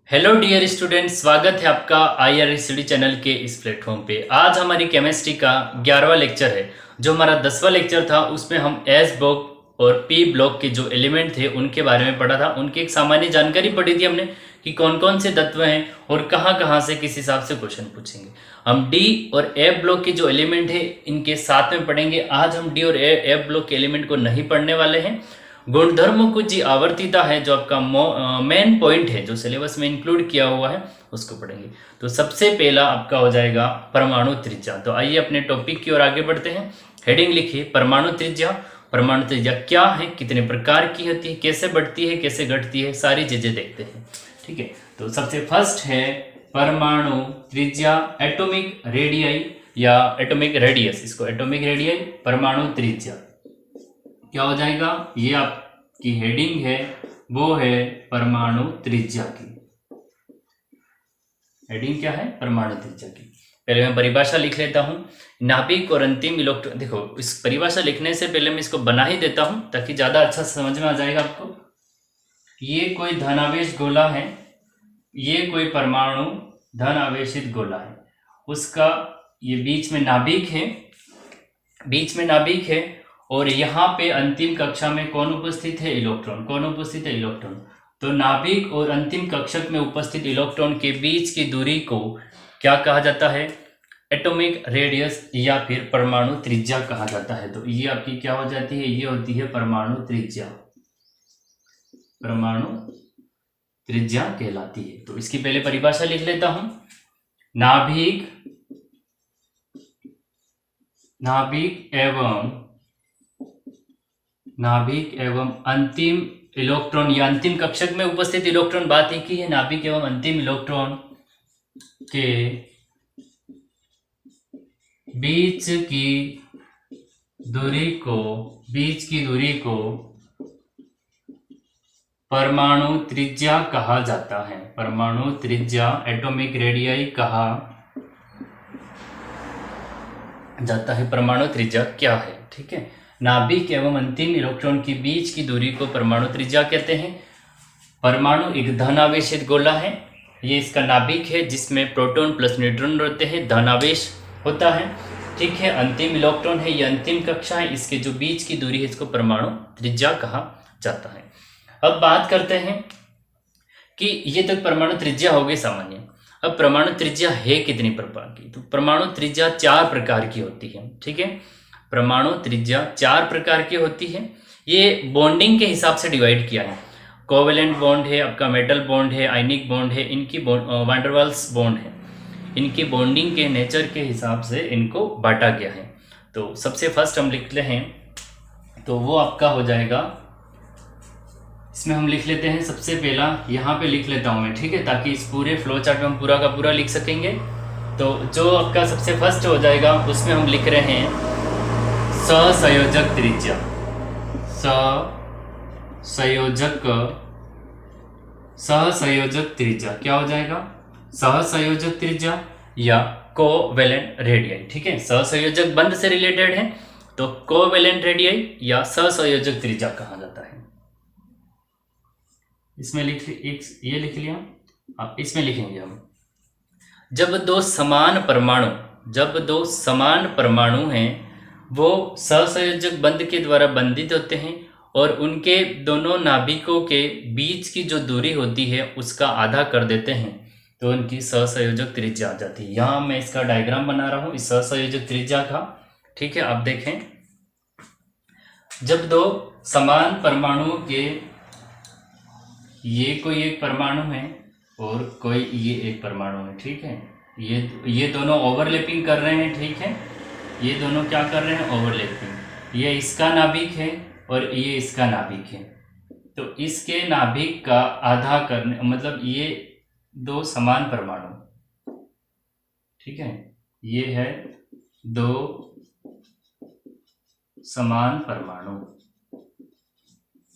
Hello dear student, स्वागत है आपका IRSCD चैनल के इस प्लेटफॉर्म पे। आज हमारी केमिस्ट्री का 11वां लेक्चर है। जो हमारा 10वां लेक्चर था उसमें हम एस ब्लॉक और पी ब्लॉक के जो एलिमेंट थे उनके बारे में पढ़ा था। उनकी एक सामान्य जानकारी पढ़ी थी हमने कि कौन कौन से तत्व हैं और कहाँ कहाँ से किस हिसाब से क्वेश्चन पूछेंगे। हम डी और एफ ब्लॉक के जो एलिमेंट है इनके साथ में पढ़ेंगे। आज हम डी और एफ ब्लॉक के एलिमेंट को नहीं पढ़ने वाले हैं। गुणधर्मों की जी आवर्तीता है, जो आपका मेन पॉइंट है जो सिलेबस में इंक्लूड किया हुआ है, उसको पढ़ेंगे। तो सबसे पहला आपका हो जाएगा परमाणु त्रिज्या। तो आइए अपने टॉपिक की ओर आगे बढ़ते हैं। हेडिंग लिखिए परमाणु त्रिज्या। परमाणु त्रिज्या क्या है, कितने प्रकार की होती है, कैसे बढ़ती है, कैसे घटती है, सारी चीजें देखते हैं। ठीक है, तो सबसे फर्स्ट है परमाणु त्रिज्या, एटॉमिक रेडियस या एटॉमिक रेडियस। इसको एटॉमिक रेडियस परमाणु त्रिज्या क्या हो जाएगा, ये आपकी हेडिंग है, वो है परमाणु त्रिज्या की। हेडिंग क्या है, परमाणु त्रिज्या की। पहले मैं परिभाषा लिख लेता हूं। नाभिक और अंतिम इलेक्ट्रॉन, देखो इस परिभाषा लिखने से पहले मैं इसको बना ही देता हूं ताकि ज्यादा अच्छा समझ में आ जाएगा आपको। ये कोई धनावेश गोला है, ये कोई परमाणु धन आवेशित गोला है, उसका ये बीच में नाभिक है, बीच में नाभिक है, और यहाँ पे अंतिम कक्षा में कौन उपस्थित है, इलेक्ट्रॉन। कौन उपस्थित है, इलेक्ट्रॉन। तो नाभिक और अंतिम कक्षक में उपस्थित इलेक्ट्रॉन के बीच की दूरी को क्या कहा जाता है, एटॉमिक रेडियस या फिर परमाणु त्रिज्या कहा जाता है। तो ये आपकी क्या हो जाती है, ये होती है परमाणु त्रिज्या। परमाणु त्रिज्या कहलाती है। तो इसकी पहले परिभाषा लिख लेता हूं। नाभिक एवं अंतिम इलेक्ट्रॉन या अंतिम कक्षक में उपस्थित इलेक्ट्रॉन, बात एक ही है। नाभिक एवं अंतिम इलेक्ट्रॉन के बीच की दूरी को परमाणु त्रिज्या कहा जाता है। परमाणु त्रिज्या, एटॉमिक रेडियस कहा जाता है। परमाणु त्रिज्या क्या है, ठीक है। नाभिक एवं अंतिम इलेक्ट्रॉन के बीच की दूरी को परमाणु त्रिज्या कहते हैं। परमाणु एक धनावेशित गोला है, ये इसका नाभिक है जिसमें प्रोटॉन प्लस न्यूट्रॉन रहते हैं, धनावेश होता है, ठीक है। अंतिम इलेक्ट्रॉन है, ये अंतिम कक्षा है, इसके जो बीच की दूरी है इसको परमाणु त्रिज्या कहा जाता है। अब बात करते हैं कि ये तक परमाणु त्रिज्या हो गई सामान्य। अब परमाणु त्रिज्या है कितनी प्रकार की, तो परमाणु त्रिज्या 4 प्रकार की होती है, ठीक है। परमाणु त्रिज्या 4 प्रकार की होती है। ये बॉन्डिंग के हिसाब से डिवाइड किया है। कोवेलेंट बॉन्ड है, आपका मेटल बॉन्ड है, आयनिक बॉन्ड है, इनकी वैन डर वाल्स बॉन्ड है, इनकी बॉन्डिंग के नेचर के हिसाब से इनको बांटा गया है। तो सबसे फर्स्ट हम लिखते हैं, तो वो आपका हो जाएगा, इसमें हम लिख लेते हैं सबसे पहला, यहाँ पे लिख लेता हूँ मैं, ठीक है, ताकि इस पूरे फ्लो चार्ट में हम पूरा का पूरा लिख सकेंगे। तो जो आपका सबसे फर्स्ट हो जाएगा उसमें हम लिख रहे हैं सहसंयोजक त्रिज्या। सहसंयोजक त्रिज्या क्या हो जाएगा, सहसंयोजक त्रिज्या या कोवेलेंट रेडियस, ठीक है। सहसंयोजक बंध से रिलेटेड है तो कोवेलेंट रेडियस या सहसंयोजक त्रिज्या कहा जाता है। इसमें ये लिख लिया। अब इसमें लिखेंगे हम, जब दो समान परमाणु हैं वो सहसंयोजक बंध के द्वारा बंधित होते हैं और उनके दोनों नाभिकों के बीच की जो दूरी होती है उसका आधा कर देते हैं, तो उनकी सहसंयोजक त्रिज्या आ जाती है। यहाँ मैं इसका डायग्राम बना रहा हूँ इस सहसंयोजक त्रिज्या का, ठीक है। आप देखें, जब दो समान परमाणुओं के, ये कोई एक परमाणु है और कोई ये एक परमाणु है, ठीक है, ये दोनों ओवरलैपिंग कर रहे हैं, ठीक है। ये दोनों क्या कर रहे हैं, ओवरलैपिंग। ये इसका नाभिक है और ये इसका नाभिक है, तो इसके नाभिक का आधा करने, मतलब ये दो समान परमाणु, ठीक है, ये है दो समान परमाणु,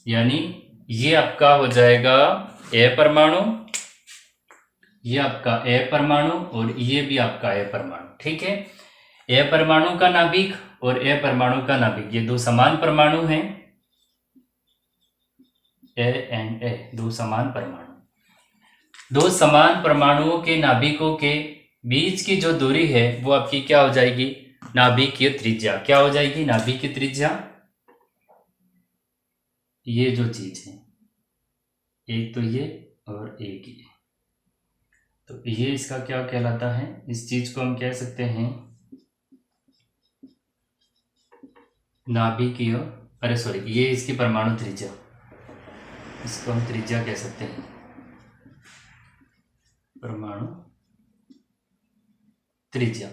यानी ये आपका हो जाएगा ए परमाणु, ये आपका ए परमाणु और ये भी आपका ए परमाणु, ठीक है। ए परमाणु का नाभिक और ए परमाणु का नाभिक, ये दो समान परमाणु हैं, ए एंड ए, दो समान परमाणु। दो समान परमाणुओं के नाभिकों के बीच की जो दूरी है वो आपकी क्या हो जाएगी, नाभिकीय त्रिज्या। क्या हो जाएगी, नाभिकीय त्रिज्या। ये जो चीज है, एक तो ये और एक ये, तो ये इसका क्या कहलाता है, इस चीज को हम कह सकते हैं नाभिकीय, अरे सॉरी, ये इसकी परमाणु त्रिज्या, इसको हम त्रिज्या कह सकते हैं, परमाणु त्रिज्या।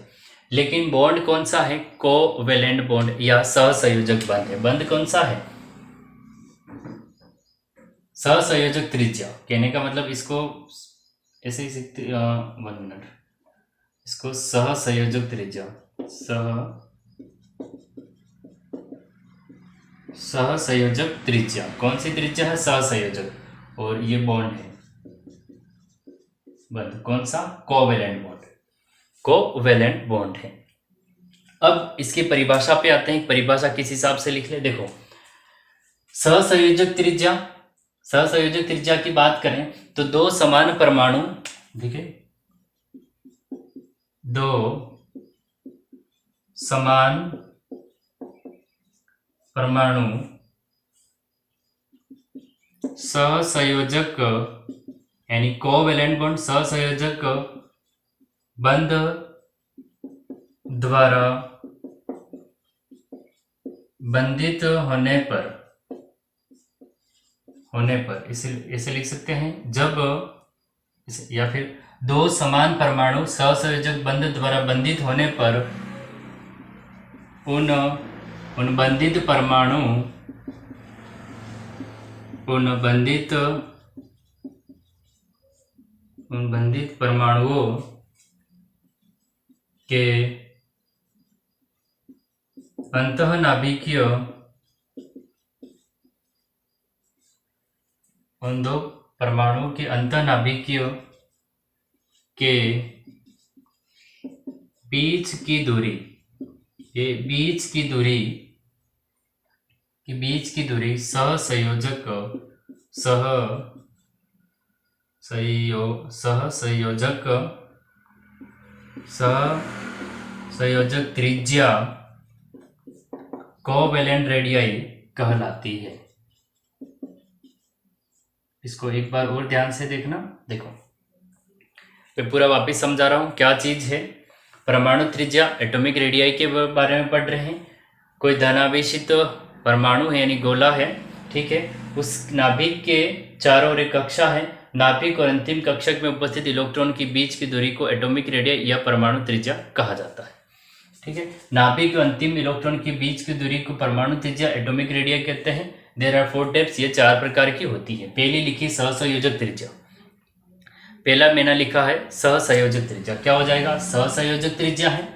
लेकिन बॉन्ड कौन सा है, कोवेलेंट बॉन्ड या सहसंयोजक बंध है। बंध कौन सा है, सहसंयोजक त्रिज्या। कहने का मतलब इसको ऐसे ही सीखते, 1 मिनट, इसको सहसंयोजक त्रिज्या, सहसंयोजक त्रिज्या। कौन सी त्रिज्या है, सहसंयोजक, और ये बॉन्ड है बंध, कौन सा, कोवेलेंट बॉन्ड, कोवेलेंट बॉन्ड है। अब इसकी परिभाषा पे आते हैं, परिभाषा किस हिसाब से लिख ले, देखो सहसंयोजक त्रिज्या, सहसंयोजक त्रिज्या की बात करें तो दो समान परमाणु, देखिए दो समान परमाणु सहसंयोजक यानी कोवेलेंट बॉन्ड, सहसंयोजक बंध द्वारा बंधित होने पर इसे लिख सकते हैं जब, या फिर दो समान परमाणु सहसंयोजक बंध द्वारा बंधित होने पर उन बंधित परमाणुओं के अंतःनाभिकीय, उन दो परमाणुओं के अंतःनाभिकीय के बीच की दूरी, ये बीच की दूरी सहसंयोजक त्रिज्या कोवेलेंट रेडियाई कहलाती है। इसको एक बार और ध्यान से देखना, देखो मैं पूरा वापस समझा रहा हूं क्या चीज है। परमाणु त्रिज्या एटॉमिक रेडियाई के बारे में पढ़ रहे हैं। कोई धनावेशित परमाणु है यानी गोला है, ठीक है, उस नाभिक के चारों ओर एक कक्षा है, नाभिक और अंतिम कक्षक में उपस्थित इलेक्ट्रॉन के बीच की दूरी को एटॉमिक रेडियाई या परमाणु त्रिज्या कहा जाता है, ठीक है। नाभिक और अंतिम इलेक्ट्रॉन के बीच की दूरी को परमाणु त्रिज्या एटॉमिक रेडियाई कहते हैं। देयर आर 4 टाइप्स, ये 4 प्रकार की होती है। पहली लिखी सहसंयोजक त्रिज्या, पहला मैंने लिखा है सहसंयोजक त्रिज्या। क्या हो जाएगा, सहसंयोजक त्रिज्या है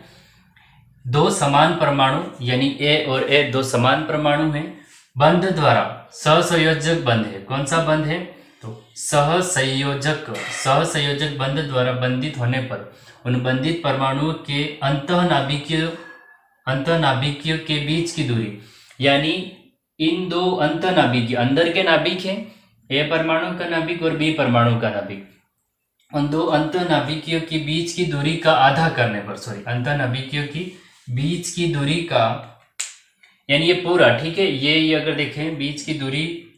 दो समान परमाणु यानी ए और ए दो समान परमाणु हैं, बंध द्वारा, सहसंयोजक बंध है, कौन सा बंध है, तो सहसंयोजक बंध द्वारा बंधित होने पर उन बंधित परमाणुओं के अंतःनाभिकीय के बीच की दूरी, यानी इन दो अंतःनाभिकीय, अंदर के नाभिक हैं, ए परमाणु का नाभिक और बी परमाणु का नाभिक, उन दो अंतःनाभिकीय के बीच की दूरी का आधा करने पर, अंतःनाभिकीय की बीच की दूरी का, यानी ये पूरा, ठीक है, ये अगर देखें बीच की दूरी,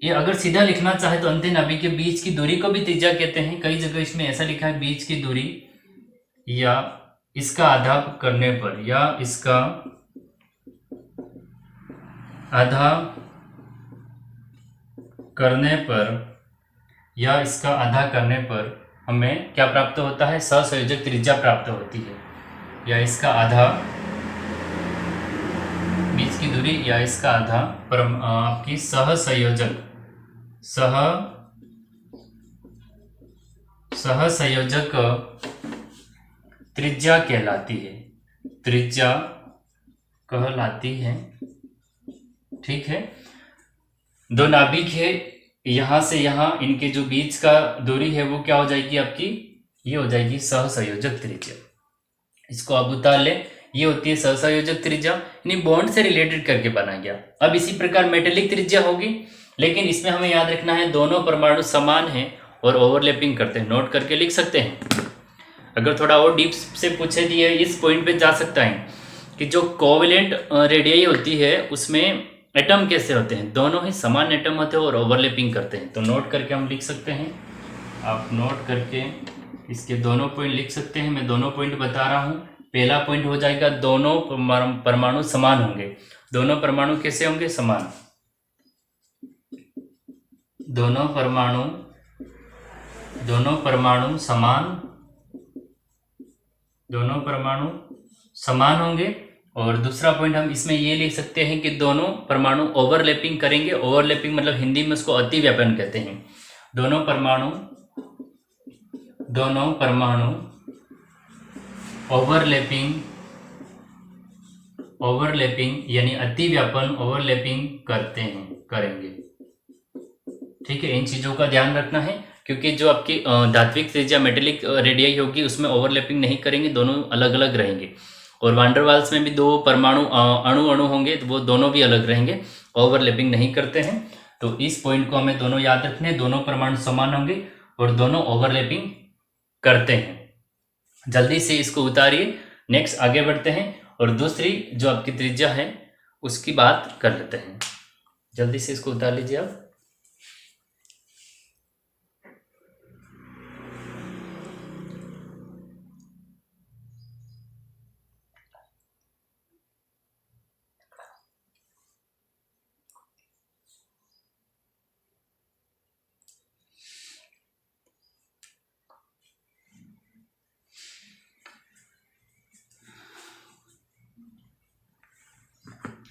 ये अगर सीधा लिखना चाहे तो अंतःनाभिक के बीच की दूरी को भी त्रिज्या कहते हैं। कई जगह इसमें ऐसा लिखा है बीच की दूरी या इसका आधा करने पर, या इसका आधा करने पर, या इसका आधा करने पर हमें क्या प्राप्त होता है, सहसंयोजक त्रिज्या प्राप्त होती है, या इसका आधा बीच की दूरी या इसका आधा आपकी सहसंयोजक त्रिज्या कहलाती है, ठीक है। दो नाभिक है, यहां से यहां, इनके जो बीच का दूरी है वो क्या हो जाएगी आपकी, ये हो जाएगी सहसंयोजक त्रिज्या। इसको आप उतार ले, ये होती है सहसंयोजक त्रिज्या, यानी बॉन्ड से रिलेटेड करके बना गया। अब इसी प्रकार मेटेलिक त्रिज्या होगी, लेकिन इसमें हमें याद रखना है दोनों परमाणु समान हैं और ओवरलैपिंग करते हैं, नोट करके लिख सकते हैं। अगर थोड़ा और डीप से पूछे दिए इस पॉइंट पे जा सकता है कि जो कोवेलेंट रेडियाई होती है उसमें एटम कैसे होते हैं, दोनों ही समान एटम होते हैं और ओवरलैपिंग करते हैं। तो नोट करके हम लिख सकते हैं, आप नोट करके इसके दोनों पॉइंट लिख सकते हैं। मैं दोनों पॉइंट बता रहा हूँ। पहला पॉइंट हो जाएगा दोनों परमाणु समान होंगे। दोनों परमाणु कैसे होंगे, समान। दोनों परमाणु समान होंगे। और दूसरा पॉइंट हम इसमें ये लिख सकते हैं कि दोनों परमाणु ओवरलैपिंग करेंगे। ओवरलैपिंग मतलब हिंदी में उसको अतिव्यापन कहते हैं। दोनों परमाणु ओवरलैपिंग यानी अतिव्यापन ओवरलैपिंग करेंगे। ठीक है, इन चीजों का ध्यान रखना है क्योंकि जो आपकी धात्विक त्रिज्या मेटेलिक रेडियाई होगी उसमें ओवरलैपिंग नहीं करेंगे, दोनों अलग अलग रहेंगे। और वांडरवाल्स में भी दो परमाणु अणु होंगे तो वो दोनों भी अलग रहेंगे, ओवरलैपिंग नहीं करते हैं। तो इस पॉइंट को हमें दोनों याद रखने, दोनों परमाणु समान होंगे और दोनों ओवरलैपिंग करते हैं। जल्दी से इसको उतारिए, नेक्स्ट आगे बढ़ते हैं और दूसरी जो आपकी त्रिज्या है उसकी बात कर लेते हैं। जल्दी से इसको उतार लीजिए आप।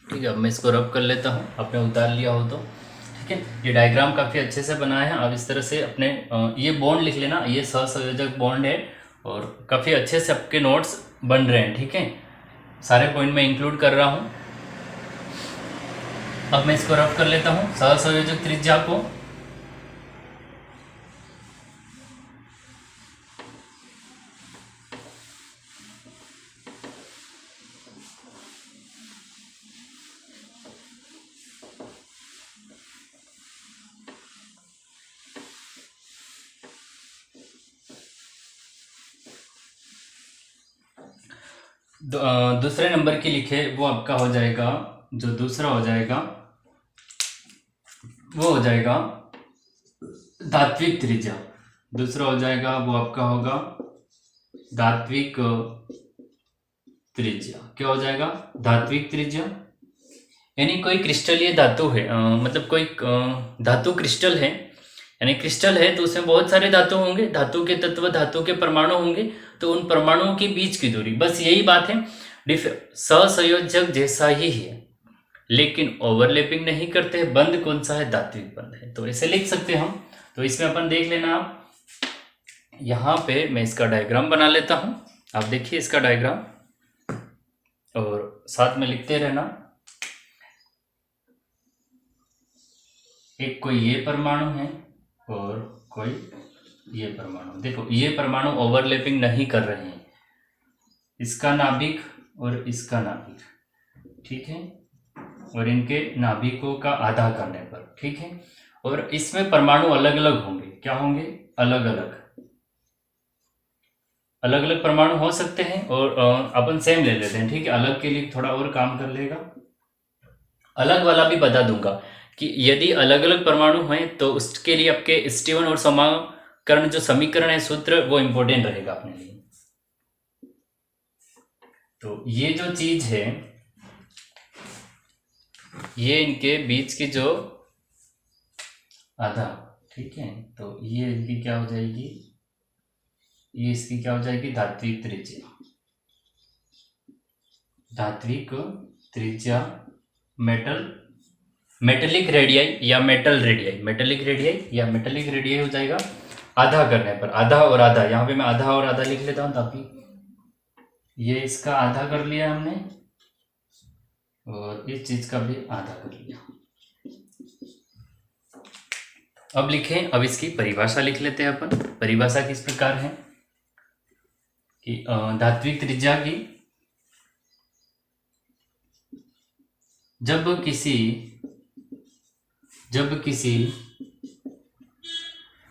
ठीक है, अब मैं इसको रब कर लेता हूँ, आपने उतार लिया हो तो। ठीक है, ये डायग्राम काफ़ी अच्छे से बना है। आप इस तरह से अपने ये बॉन्ड लिख लेना, ये सहसंयोजक बॉन्ड है और काफ़ी अच्छे से आपके नोट्स बन रहे हैं। ठीक है, सारे पॉइंट मैं इंक्लूड कर रहा हूँ। अब मैं इसको रब कर लेता हूँ सहसंयोजक त्रिज्या को। दूसरे नंबर की लिखे वो आपका हो जाएगा, जो दूसरा हो जाएगा वो हो जाएगा धात्विक त्रिज्या। दूसरा हो जाएगा वो आपका होगा धात्विक त्रिज्या। क्या हो जाएगा, धात्विक त्रिज्या। यानी कोई क्रिस्टलीय धातु है, मतलब कोई धातु क्रिस्टल है, यानी क्रिस्टल है तो उसमें बहुत सारे धातु होंगे, धातु के तत्व, धातु के परमाणु होंगे। तो उन परमाणुओं के बीच की दूरी, बस यही बात है। सहसंयोजक जैसा ही है लेकिन ओवरलैपिंग नहीं करते। बंध कौन सा है, धात्विक बंध है। तो ऐसे लिख सकते हैं हम। तो इसमें अपन देख लेना, आप यहाँ पे मैं इसका डायग्राम बना लेता हूँ। आप देखिए इसका डायग्राम और साथ में लिखते रहना। एक कोई ये परमाणु है और कोई ये परमाणु। देखो ये परमाणु ओवरलैपिंग नहीं कर रहे हैं, इसका नाभिक और इसका नाभिक, ठीक है, और इनके नाभिकों का आधा करने पर, ठीक है। और इसमें परमाणु अलग अलग होंगे। क्या होंगे, अलग अलग परमाणु हो सकते हैं। और अपन सेम ले लेते हैं, ठीक है। अलग के लिए थोड़ा और काम कर लेगा। अलग वाला भी बता दूंगा कि यदि अलग अलग परमाणु हैं तो उसके लिए आपके स्टीवन और समाकरण जो समीकरण है, सूत्र, वो इंपॉर्टेंट रहेगा अपने लिए। तो ये जो चीज है, ये इनके बीच की जो आधा, ठीक है, तो ये इनकी क्या हो जाएगी, ये इसकी क्या हो जाएगी, धात्विक त्रिज्या। धात्विक त्रिज्या मेटेलिक रेडियाई या मेटल रेडियाई, मेटेलिक रेडियाई हो जाएगा आधा करने पर। आधा और आधा, यहाँ पे मैं आधा और आधा लिख लेता हूँ ताकि ये इसका आधा कर लिया हमने और इस चीज का भी आधा कर लिया। अब लिखें, अब इसकी परिभाषा लिख लेते हैं अपन। परिभाषा किस प्रकार है कि धात्विक त्रिज्या की जब किसी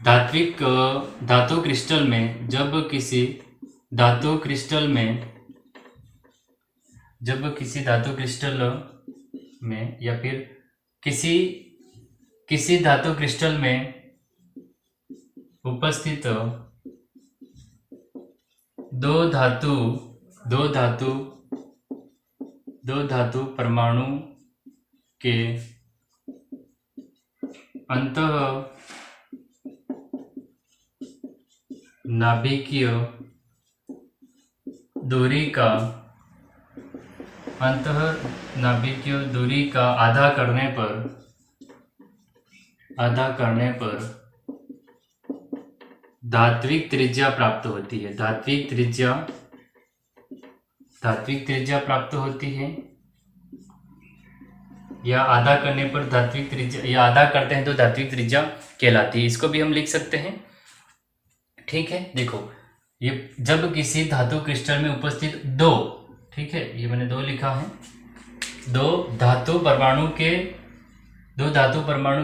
धात्विक धातु क्रिस्टल में जब किसी धातु क्रिस्टल में या फिर किसी धातु क्रिस्टल में उपस्थित दो धातु परमाणु के अंतः नाभिकीय दूरी का आधा करने पर धात्विक त्रिज्या प्राप्त होती है। धात्विक त्रिज्या प्राप्त होती है, या आधा करने पर धात्विक त्रिज्या, या आधा करते हैं तो धात्विक त्रिज्या कहलाती है। इसको भी हम लिख सकते हैं। ठीक है, देखो ये जब किसी धातु क्रिस्टल में उपस्थित दो, ठीक है, ये मैंने 2 लिखा है, दो धातु परमाणु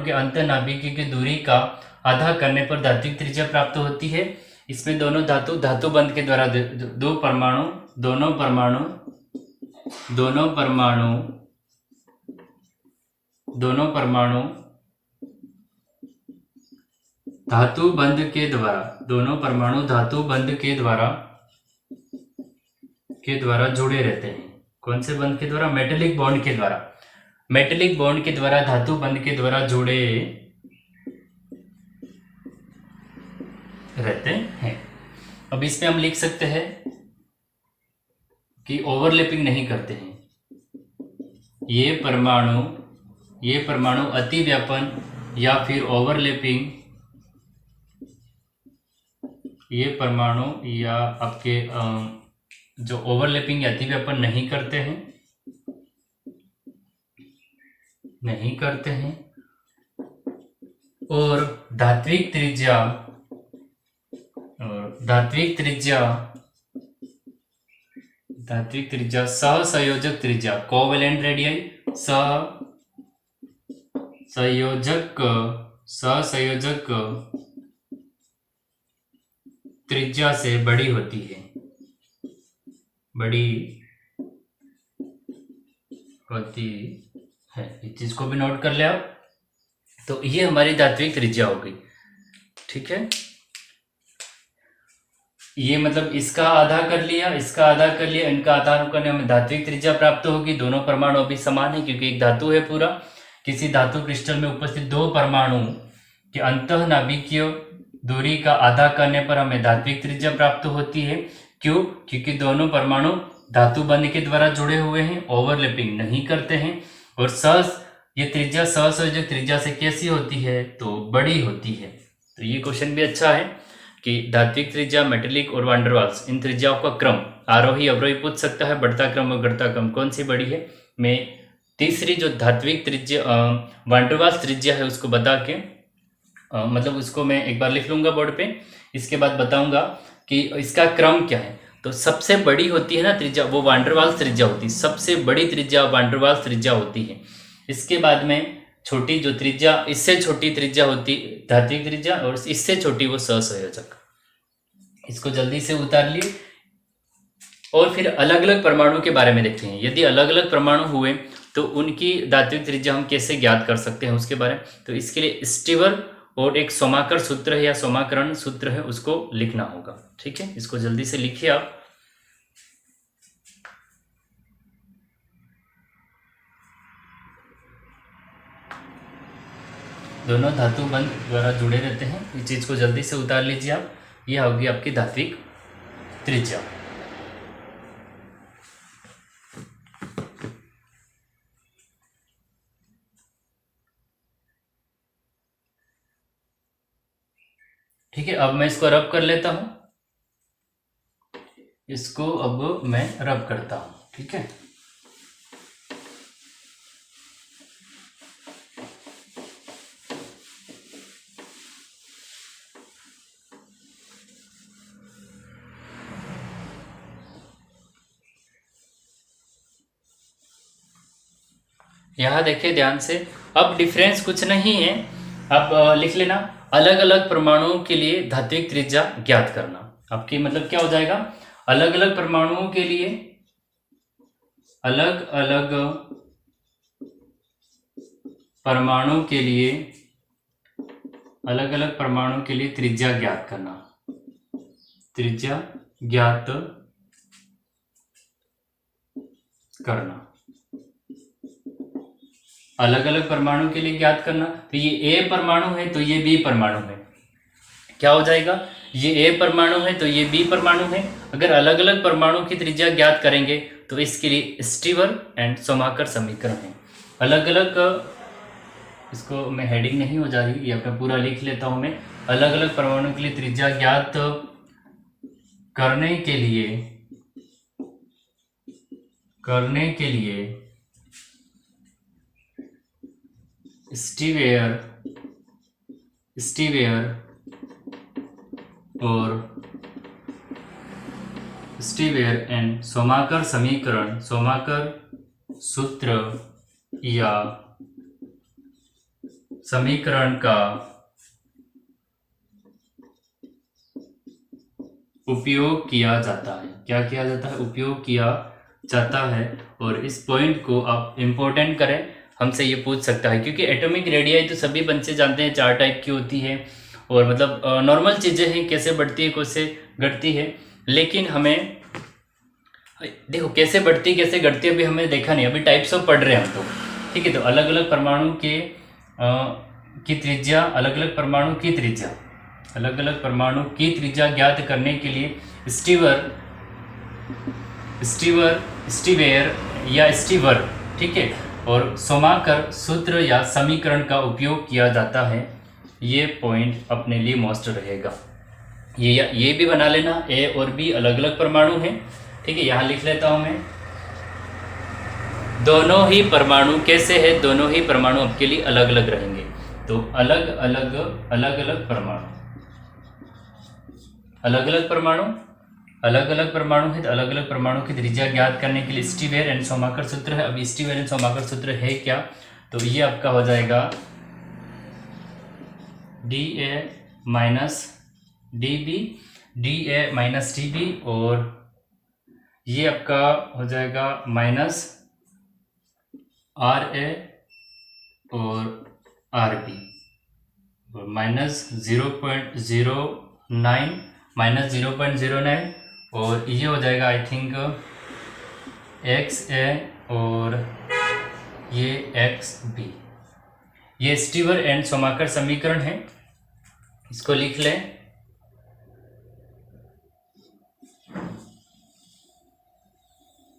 के अंत नाभिकीय की दूरी का आधा करने पर धात्विक त्रिज्या प्राप्त होती है। इसमें दोनों धातु बंध के द्वारा दोनों परमाणु धातु बंध के द्वारा जुड़े रहते हैं। कौन से बंध के द्वारा? मेटेलिक बॉन्ड के द्वारा धातु बंध के द्वारा जुड़े रहते हैं। अब इसमें हम लिख सकते हैं कि ओवरलैपिंग नहीं करते हैं। ये परमाणु अतिव्यापन या फिर ओवरलैपिंग, ये परमाणु या आपके जो ओवरलैपिंग या अतिव्यापन नहीं करते हैं और धात्विक त्रिज्या सहसंयोजक त्रिज्या, कोवेलेंट रेडियस सहसंयोजक त्रिज्या से बड़ी होती है। इस चीज को भी नोट कर ले आप। तो ये हमारी धात्विक त्रिज्या हो गई। ठीक है, ये मतलब इसका आधा कर लिया, इनका आधा करने में धात्विक त्रिज्या प्राप्त होगी। दोनों परमाणु अभी समान है क्योंकि एक धातु है पूरा। किसी धातु क्रिस्टल में उपस्थित दो परमाणु के अंतः नाभिकीय दूरी का आधा करने पर हमें धात्विक त्रिज्या प्राप्त होती है। क्यों? क्योंकि दोनों परमाणु धातु बंध के द्वारा जुड़े हुए हैं, ओवरलैपिंग नहीं करते हैं। और ये त्रिज्या सहसंयोजक त्रिज्या से कैसी होती है? तो बड़ी होती है। तो ये क्वेश्चन भी अच्छा है कि धात्विक त्रिज्या, मेटेलिक और वान डेर वाल्स, इन त्रिज्याओं का क्रम आरोही अवरोही पूछ सकता है, बढ़ता क्रम और घटता क्रम कौन सी बड़ी है। मैं तीसरी जो धात्विक त्रिज्या वान डेर वाल्स त्रिज्या है उसको बता के मतलब उसको मैं एक बार लिख लूंगा बोर्ड पे। इसके बाद बताऊंगा कि इसका क्रम क्या है। तो सबसे बड़ी होती है ना त्रिज्या, वो वान डेर वाल्स त्रिज्या होती है। सबसे बड़ी त्रिज्या वान डेर वाल्स त्रिज्या होती है। इसके बाद में छोटी जो त्रिज्या, इससे छोटी त्रिज्या होती धात्विक त्रिज्या, और इससे छोटी वो सहसंयोजक। इसको जल्दी से उतार लिए और फिर अलग अलग परमाणु के बारे में देखते हैं। यदि अलग अलग परमाणु हुए तो उनकी धात्विक त्रिज्या हम कैसे ज्ञात कर सकते हैं उसके बारे में। तो इसके लिए स्टीवर और एक सोमाकर सूत्र है या सोमाकरण सूत्र है, उसको लिखना होगा। ठीक है, इसको जल्दी से लिखिए आप। दोनों धातु बंध द्वारा जुड़े रहते हैं। इस चीज को जल्दी से उतार लीजिए आप। यह होगी आपकी धात्विक त्रिज्या। ठीक है, अब मैं इसको रब कर लेता हूं। इसको अब मैं रब करता हूं। ठीक है, यहां देखिए ध्यान से। अब डिफरेंस कुछ नहीं है, अब लिख लेना अलग अलग परमाणुओं के लिए धात्विक त्रिज्या ज्ञात करना। आपकी मतलब क्या हो जाएगा, अलग अलग परमाणुओं के लिए अलग अलग परमाणु के लिए अलग अलग परमाणु के लिए त्रिज्या ज्ञात करना, त्रिज्या ज्ञात करना, अलग अलग परमाणु के लिए ज्ञात करना। तो ये ए परमाणु है तो ये बी परमाणु है, क्या हो जाएगा, ये ए परमाणु है तो ये बी परमाणु है। अगर अलग अलग परमाणु की त्रिज्या ज्ञात करेंगे तो इसके लिए स्टीवर एंड सोमाकर समीकरण है। अलग अलग, इसको मैं हेडिंग नहीं हो जा रही, या मैं पूरा लिख लेता हूं मैं। अलग अलग परमाणु के लिए त्रिज्या ज्ञात करने के लिए स्टीवेयर एंड सोमाकर समीकरण, सोमाकर सूत्र या समीकरण का उपयोग किया जाता है। क्या किया जाता है, उपयोग किया जाता है। और इस पॉइंट को आप इम्पोर्टेंट करें, हमसे ये पूछ सकता है, क्योंकि एटॉमिक रेडियाई तो सभी बच्चे जानते हैं 4 टाइप की होती है, और मतलब नॉर्मल चीज़ें हैं, कैसे बढ़ती है कैसे घटती है। लेकिन हमें देखो कैसे बढ़ती कैसे घटती अभी हमें देखा नहीं, अभी टाइप्स ऑफ पढ़ रहे हैं हम तो, ठीक है। तो अलग अलग परमाणु की त्रिज्या, अलग अलग परमाणु की त्रिज्या, अलग अलग परमाणु की त्रिज्या ज्ञात करने के लिए स्टीवेयर या स्टीवर, ठीक है, और सोमाकर सूत्र या समीकरण का उपयोग किया जाता है। ये पॉइंट अपने लिए मस्ट रहेगा। ये भी बना लेना, ए और बी अलग अलग परमाणु हैं, ठीक है। यहाँ लिख लेता हूँ मैं, दोनों ही परमाणु कैसे है, दोनों ही परमाणु आपके लिए अलग अलग रहेंगे। तो अलग अलग परमाणु, अलग अलग परमाणु है, तो अलग अलग परमाणु की त्रिज्या ज्ञात करने के लिए स्टीवेयर एंड सोमाकर सूत्र है। अब स्टीवेयर एंड सोमाकर सूत्र है क्या, तो ये आपका हो जाएगा DA minus DB, DA minus DB, और ये आपका हो जाएगा माइनस RA और RB, और माइनस 0.09, माइनस 0.09, और ये हो जाएगा आई थिंक XA और ये XB। ये स्टीवर एंड सोमाकर समीकरण है, इसको लिख लें।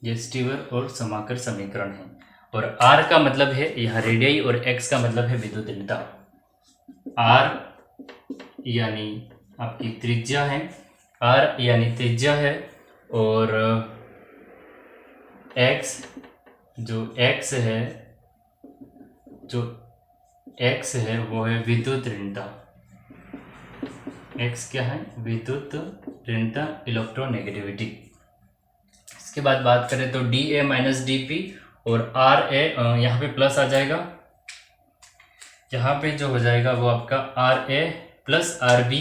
ये स्टीवर और सोमाकर समीकरण है, और R का मतलब है यहाँ रेडियाई, और X का मतलब है विद्युत ऋणता। R यानी आपकी त्रिज्या है, R यानी त्रिज्या है, और X जो X है वो है विद्युत ऋणता। X क्या है, विद्युत ऋणता, इलेक्ट्रोनेगेटिविटी। इसके बाद बात करें तो DA माइनस DP और RA, यहाँ पे प्लस आ जाएगा, यहाँ पे जो हो जाएगा वो आपका RA प्लस RB,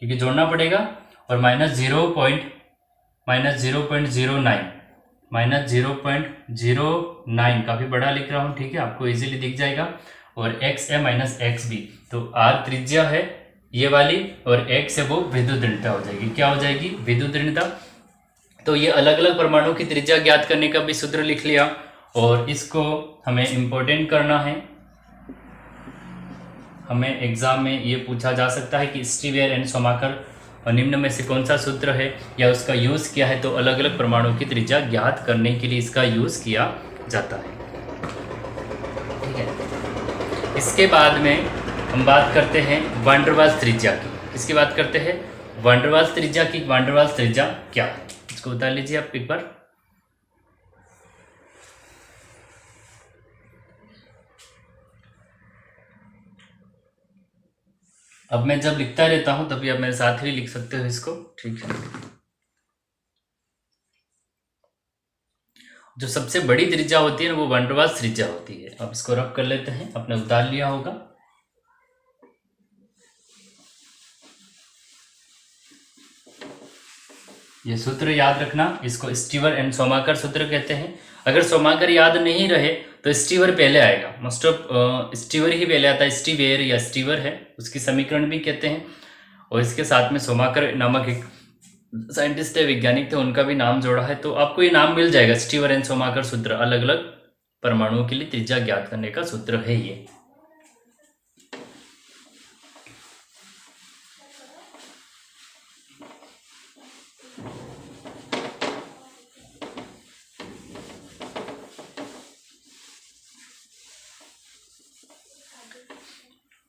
क्योंकि जोड़ना पड़ेगा, और माइनस 0.09, काफ़ी बड़ा लिख रहा हूँ, ठीक है, आपको इजीली दिख जाएगा, और XA माइनस XB। तो R त्रिज्या है ये वाली, और X है वो विद्युत ऋणता हो जाएगी। क्या हो जाएगी, विद्युत ऋणता। तो ये अलग अलग परमाणु की त्रिज्या ज्ञात करने का भी सूत्र लिख लिया, और इसको हमें इम्पोर्टेंट करना है। हमें एग्जाम में ये पूछा जा सकता है कि स्टीवेयर एंड सोमाकर और निम्न में से कौन सा सूत्र है या उसका यूज़ किया है। तो अलग अलग परमाणु की त्रिज्या ज्ञात करने के लिए इसका यूज़ किया जाता है, ठीक है। इसके बाद में हम बात करते हैं वैन डर वाल्स त्रिज्या की। इसकी बात करते हैं वैन डर वाल्स त्रिज्या की। वैन डर वाल्स त्रिज्या क्या है, इसको उतार लीजिए आप एक बार। अब मैं जब लिखता रहता हूं तभी आप मेरे साथ भी लिख सकते हो इसको, ठीक है। जो सबसे बड़ी त्रिज्या होती है ना वो वैन डर वाल्स त्रिज्या होती है। अब इसको रब कर लेते हैं, आपने उतार लिया होगा। ये सूत्र याद रखना, इसको स्टीवर एंड सोमाकर सूत्र कहते हैं। अगर सोमाकर याद नहीं रहे तो स्टीवर पहले आएगा, मोस्ट ऑफ स्टीवर ही पहले आता है। स्टीवेर या स्टीवर है, उसकी समीकरण भी कहते हैं। और इसके साथ में सोमाकर नामक एक साइंटिस्ट है, वैज्ञानिक थे, उनका भी नाम जोड़ा है। तो आपको ये नाम मिल जाएगा, स्टीवर एंड सोमाकर सूत्र। अलग अलग परमाणुओं के लिए त्रिज्या ज्ञात करने का सूत्र है ये।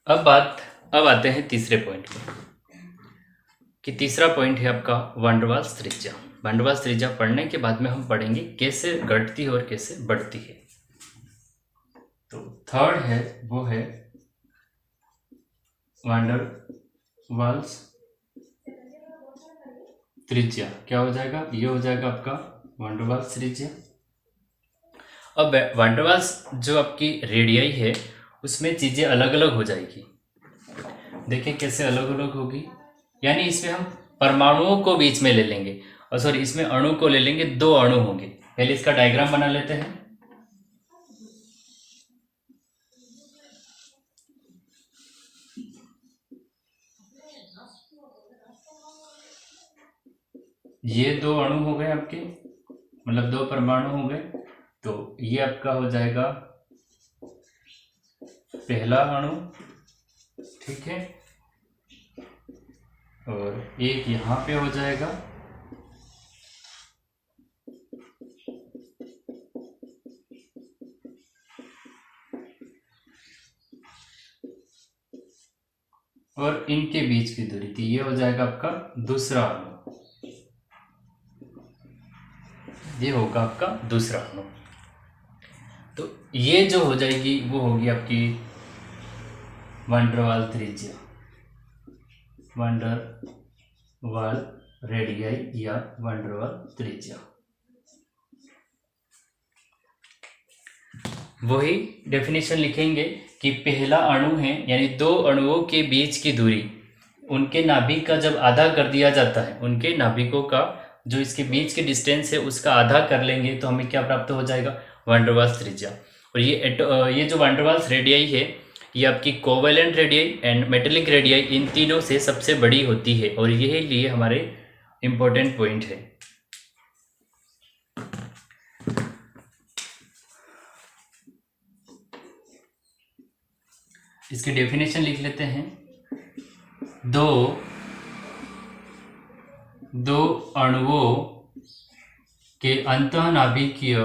अब आते हैं तीसरे पॉइंट में, कि तीसरा पॉइंट है आपका वान डेर वाल्स त्रिज्या। वान डेर वाल्स त्रिज्या पढ़ने के बाद में हम पढ़ेंगे कैसे घटती है और कैसे बढ़ती है। तो थर्ड है वो है वान डेर वाल्स त्रिज्या। क्या हो जाएगा, ये हो जाएगा आपका वान डेर वाल्स त्रिज्या। अब वान डेर वाल्स जो आपकी रेडियाई है उसमें चीजें अलग अलग हो जाएगी। देखिए कैसे अलग अलग होगी, यानी इसमें हम परमाणुओं को बीच में ले लेंगे, और सॉरी इसमें अणु को ले लेंगे, 2 अणु होंगे। पहले इसका डायग्राम बना लेते हैं। ये 2 अणु हो गए आपके, मतलब 2 परमाणु हो गए। तो ये आपका हो जाएगा पहला अणु, ठीक है, और एक यहां पे हो जाएगा, और इनके बीच की दूरी थी, ये हो जाएगा आपका दूसरा अणु। ये होगा आपका दूसरा अणु। तो ये जो हो जाएगी वो होगी आपकी वान डेर वाल्स त्रिज्या, वान डेर वाल्स रेडियाई या वान डेर वाल्स त्रिज्या। वही डेफिनेशन लिखेंगे कि पहला अणु है, यानी 2 अणुओं के बीच की दूरी, उनके नाभिक का जब आधा कर दिया जाता है, उनके नाभिकों का जो इसके बीच के डिस्टेंस है उसका आधा कर लेंगे तो हमें क्या प्राप्त हो जाएगा, वान डेर वाल्स त्रिज्या। और ये जो वान डेर वाल्स रेडियाई है ये आपकी covalent radii and metallic radii, इन तीनों से सबसे बड़ी होती है, और यही लिए हमारे इंपॉर्टेंट पॉइंट है। इसकी डेफिनेशन लिख लेते हैं। दो अणुओं के अंतःनाभिकीय,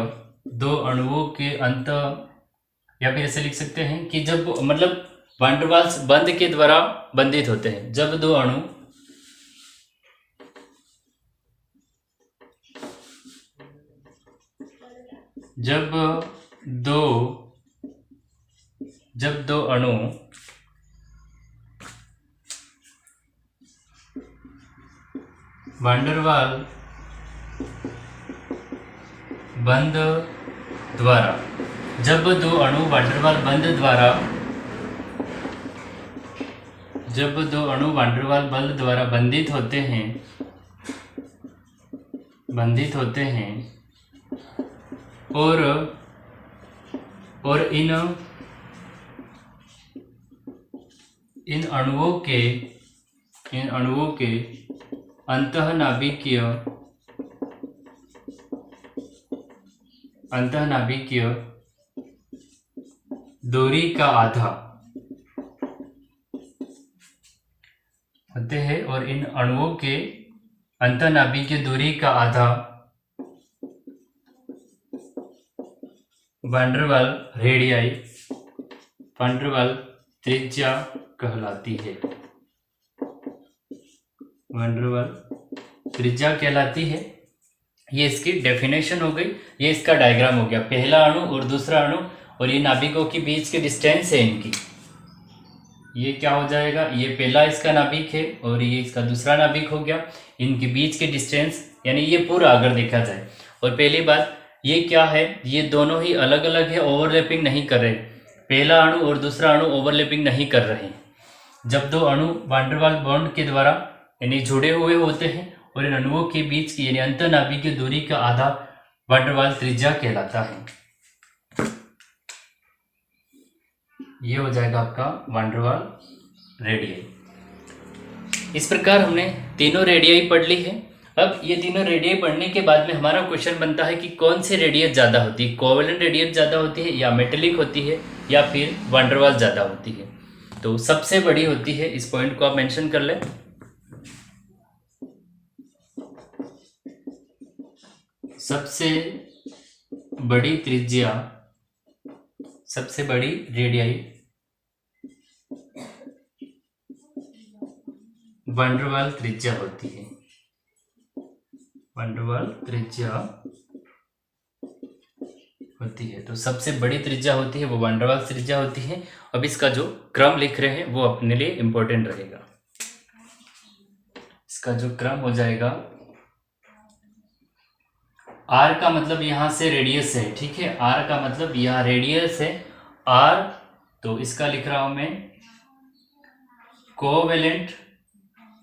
2 अणुओं के अंत, या फिर ऐसे लिख सकते हैं कि जब मतलब वान डेर वाल्स बंध के द्वारा बंधित होते हैं, जब 2 अणु जब दो अणु वान डेर वाल्स बंध द्वारा, जब 2 अणु वान डेर वाल्स बंध द्वारा, जब 2 अणु वान डेर वाल्स बल द्वारा बंधित होते हैं और इन अणुओं के अंतःनाभिकीय दूरी का आधा होते हैं, और इन अणुओं के अंतःनाभिकीय दूरी का आधा van der Waals radii, van der Waals त्रिज्या कहलाती है। वान डेर वाल्स त्रिज्या कहलाती है। ये इसकी डेफिनेशन हो गई, ये इसका डायग्राम हो गया। पहला अणु और दूसरा अणु, और ये नाभिकों के बीच के डिस्टेंस है इनकी, ये क्या हो जाएगा, ये पहला इसका नाभिक है और ये इसका दूसरा नाभिक हो गया। इनके बीच के डिस्टेंस, यानी ये पूरा अगर देखा जाए, और पहली बात ये क्या है, ये दोनों ही अलग अलग है, ओवरलैपिंग नहीं कर रहे। पहला अणु और दूसरा अणु ओवरलैपिंग नहीं कर रहे हैं। जब 2 अणु वान डेर वाल्स बॉन्ड के द्वारा यानी जुड़े हुए होते हैं और इन अणुओं के बीच की यानी अंतःनाभिकीय दूरी का आधा वैन वाल त्रिज्या कहलाता है। ये हो जाएगा आपका वैन वाल रेडियस। इस प्रकार हमने तीनों रेडियाई पढ़ ली है। अब ये तीनों रेडियाई पढ़ने के बाद में हमारा क्वेश्चन बनता है कि कौन सी रेडियस ज़्यादा होती है, कोवेलेंट रेडियस ज़्यादा होती है या मेटेलिक होती है या फिर वैन डर वाल्स ज़्यादा होती है। तो सबसे बड़ी होती है, इस पॉइंट को आप मेंशन कर लें। सबसे बड़ी त्रिज्या, सबसे बड़ी रेडियाई वैन डर वाल त्रिज्या होती है। वैन डर वाल त्रिज्या होती है, तो सबसे बड़ी त्रिज्या होती है वो वैन डर वाल्स त्रिज्या होती है। अब इसका जो क्रम लिख रहे हैं वो अपने लिए इंपॉर्टेंट रहेगा। इसका जो क्रम हो जाएगा, आर का मतलब यहां से रेडियस है, ठीक है, आर का मतलब यहां रेडियस है आर, तो इसका लिख रहा हूं मैं कोवेलेंट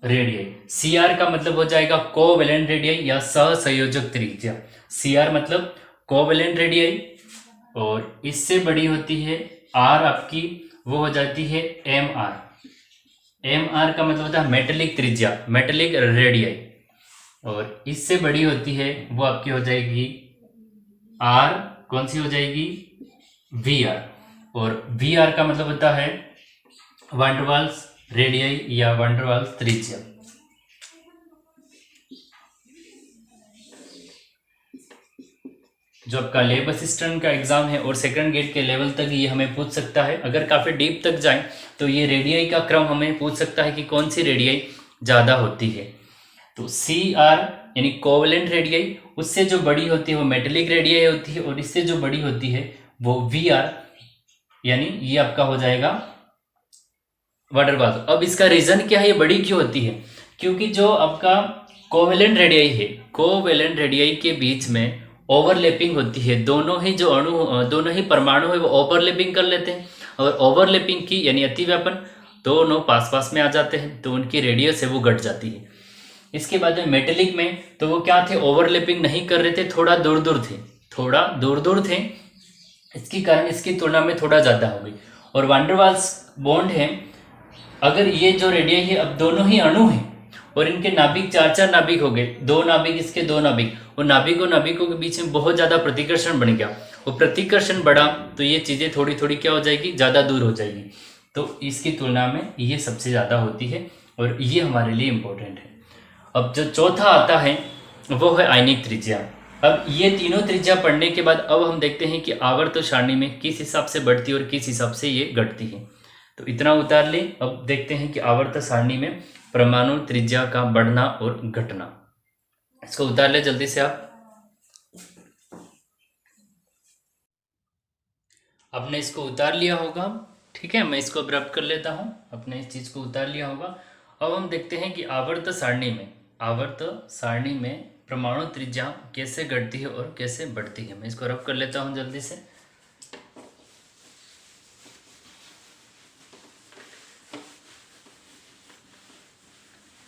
रेडियई। सी आर का मतलब हो जाएगा कोवेलेंट रेडियई या सहसंयोजक त्रिज्या। सी आर मतलब कोवेलेंट रेडियई, और इससे बड़ी होती है आर आपकी, वो हो जाती है एम आर। एम आर का मतलब होता है मेटेलिक त्रिज्या, मेटेलिक रेडियई, और इससे बड़ी होती है वो आपकी हो जाएगी आर, कौन सी हो जाएगी, वी आर, और वी आर का मतलब होता है वैन डर वाल्स रेडियई या वैन डर वाल्स त्रिज्या। जो आपका लैब असिस्टेंट का एग्जाम है और सेकंड गेट के लेवल तक ये हमें पूछ सकता है। अगर काफ़ी डीप तक जाए तो ये रेडियई का क्रम हमें पूछ सकता है कि कौन सी रेडियई ज़्यादा होती है। तो सी आर यानी कोवेलेंट रेडियई, उससे जो बड़ी होती है वो मेटेलिक रेडियई होती है, और इससे जो बड़ी होती है वो वी आर, यानी ये आपका हो जाएगा वैन डर वाल्स। अब इसका रीज़न क्या है, ये बड़ी क्यों होती है, क्योंकि जो आपका कोवेलेंट रेडियई है, कोवेलेंट रेडियई के बीच में ओवरलैपिंग होती है। दोनों ही जो अणु, दोनों ही परमाणु है वो ओवरलैपिंग कर लेते हैं, और ओवरलैपिंग की यानी अतिव्यापन, दोनों पास पास में आ जाते हैं, तो उनकी रेडियस है वो घट जाती है। इसके बाद में मेटेलिक में तो वो क्या थे, ओवरलैपिंग नहीं कर रहे थे, थोड़ा दूर दूर थे, थोड़ा दूर दूर थे, इसके कारण इसकी तुलना में थोड़ा ज़्यादा हो गई। और वैन डर वाल्स बॉन्ड है, अगर ये जो रेडियई है, अब दोनों ही अणु हैं और इनके नाभिक चार चार नाभिक हो गए, दो नाभिक इसके दो नाभिक, और नाभिकों नाभिकों के बीच में बहुत ज़्यादा प्रतिकर्षण बन गया, और प्रतिकर्षण बढ़ा तो ये चीज़ें थोड़ी थोड़ी क्या हो जाएगी, ज़्यादा दूर हो जाएगी, तो इसकी तुलना में ये सबसे ज़्यादा होती है, और ये हमारे लिए इम्पोर्टेंट है। अब जो चौथा आता है वो है आयनिक त्रिज्या। अब ये तीनों त्रिज्या पढ़ने के बाद अब हम देखते हैं कि आवर्त सारणी में किस हिसाब से बढ़ती है और किस हिसाब से ये घटती है। तो इतना उतार ले। अब देखते हैं कि आवर्त सारणी में परमाणु त्रिज्या का बढ़ना और घटना, इसको उतार ले जल्दी से आप। आपने इसको उतार लिया होगा, ठीक है, मैं इसको अब रब कर लेता हूँ, अपने इस चीज़ को उतार लिया होगा। अब हम देखते हैं कि आवर्त सारणी में, आवर्त सारणी में परमाणु त्रिज्या कैसे घटती है और कैसे बढ़ती है। मैं इसको रब कर लेता हूँ जल्दी से।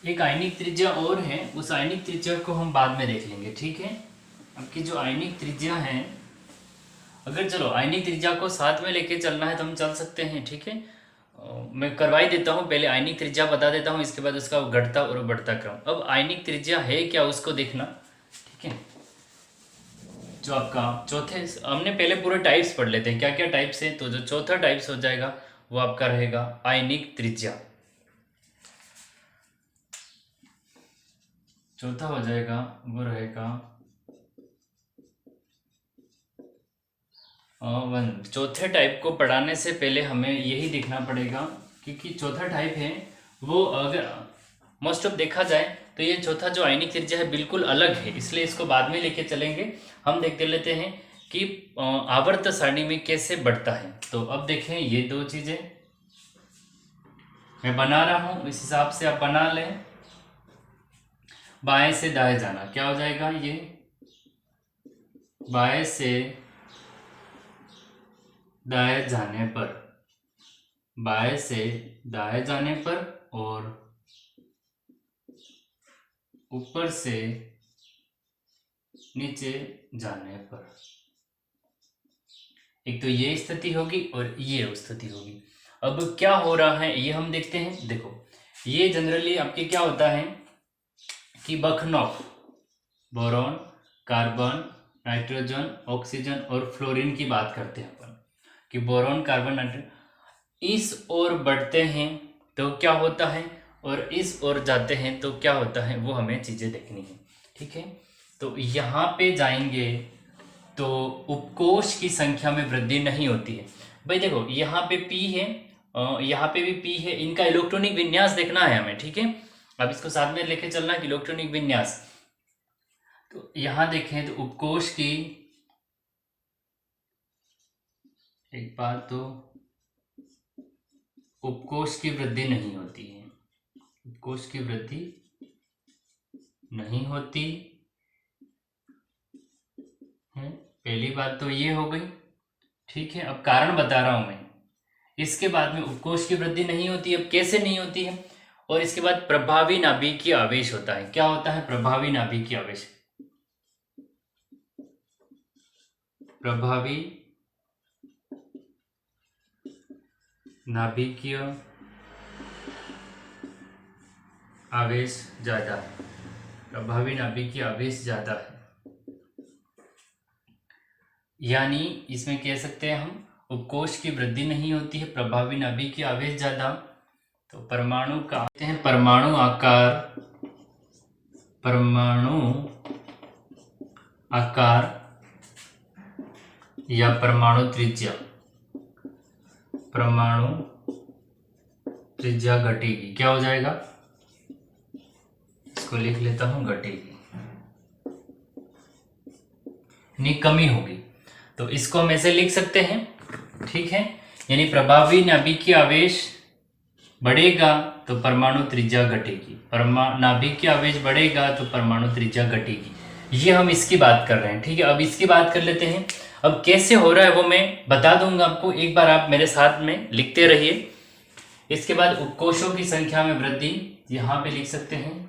एक आयनिक त्रिज्या और है, उस आयनिक त्रिज्या को हम बाद में देख लेंगे, ठीक है। आपकी जो आयनिक त्रिज्या है, अगर चलो आयनिक त्रिज्या को साथ में लेके चलना है तो हम चल सकते हैं, ठीक है। मैं करवाई देता हूँ, पहले आयनिक त्रिज्या बता देता हूँ, इसके बाद उसका घटता और बढ़ता क्रम। अब आयनिक त्रिज्या है क्या उसको देखना, ठीक है। जो आपका चौथे, हमने पहले पूरे टाइप्स पढ़ लेते हैं क्या क्या टाइप्स हैं। तो जो चौथा टाइप्स हो जाएगा वो आपका रहेगा आयनिक त्रिज्या। चौथा हो जाएगा वो रहेगा वन। चौथे टाइप को पढ़ाने से पहले हमें यही देखना पड़ेगा, क्योंकि चौथा टाइप है वो अगर मोस्ट ऑफ देखा जाए तो ये चौथा जो आयनिक त्रिज्या है बिल्कुल अलग है, इसलिए इसको बाद में लेके चलेंगे। हम देख लेते हैं कि आवर्त सारणी में कैसे बढ़ता है। तो अब देखें ये दो चीज़ें मैं बना रहा हूँ, इस हिसाब से आप बना लें। बाएं से दाएं जाना क्या हो जाएगा, ये बाएं से दाएं जाने पर, बाएं से दाएं जाने पर और ऊपर से नीचे जाने पर, एक तो ये स्थिति होगी और ये स्थिति होगी। अब क्या हो रहा है ये हम देखते हैं। देखो ये जनरली आपके क्या होता है कि बखनौफ, बोरॉन, कार्बन, नाइट्रोजन, ऑक्सीजन और फ्लोरीन की बात करते हैं अपन कि बोरॉन, कार्बन, नाइट्रोजन इस ओर बढ़ते हैं तो क्या होता है और इस ओर जाते हैं तो क्या होता है, वो हमें चीज़ें देखनी है। ठीक है, तो यहाँ पे जाएंगे तो उपकोष की संख्या में वृद्धि नहीं होती है। भाई देखो यहाँ पे P है, यहाँ पे भी P है, इनका इलेक्ट्रॉनिक विन्यास देखना है हमें। ठीक है, अब इसको साथ में लेके चलना कि इलेक्ट्रॉनिक विन्यास। तो यहाँ देखें तो उपकोष की, एक बात तो उपकोष की वृद्धि नहीं होती है, उपकोष की वृद्धि नहीं होती है, पहली बात तो ये हो गई। ठीक है, अब कारण बता रहा हूं मैं। इसके बाद में उपकोष की वृद्धि नहीं होती, अब कैसे नहीं होती है, और इसके बाद प्रभावी नाभिकीय आवेश होता है। क्या होता है प्रभावी नाभिकीय आवेश? प्रभावी नाभिकीय आवेश ज्यादा है, प्रभावी नाभिकीय आवेश ज्यादा है, यानी इसमें कह सकते हैं हम उपकोष की वृद्धि नहीं होती है, प्रभावी नाभिकीय आवेश ज्यादा। तो परमाणु का हैं परमाणु आकार, परमाणु आकार या परमाणु त्रिज्या, परमाणु त्रिज्या घटेगी। क्या हो जाएगा, इसको लिख लेता हूं, घटेगी, यानी कमी होगी। तो इसको हम ऐसे लिख सकते हैं। ठीक है, यानी प्रभावी नाभिकीय आवेश बढ़ेगा तो परमाणु त्रिज्या घटेगी, नाभिकीय आवेश बढ़ेगा तो परमाणु त्रिज्या घटेगी। ये हम इसकी बात कर रहे हैं। ठीक है, अब इसकी बात कर लेते हैं। अब कैसे हो रहा है वो मैं बता दूंगा आपको, एक बार आप मेरे साथ में लिखते रहिए। इसके बाद उपकोषों की संख्या में वृद्धि, यहां पे लिख सकते हैं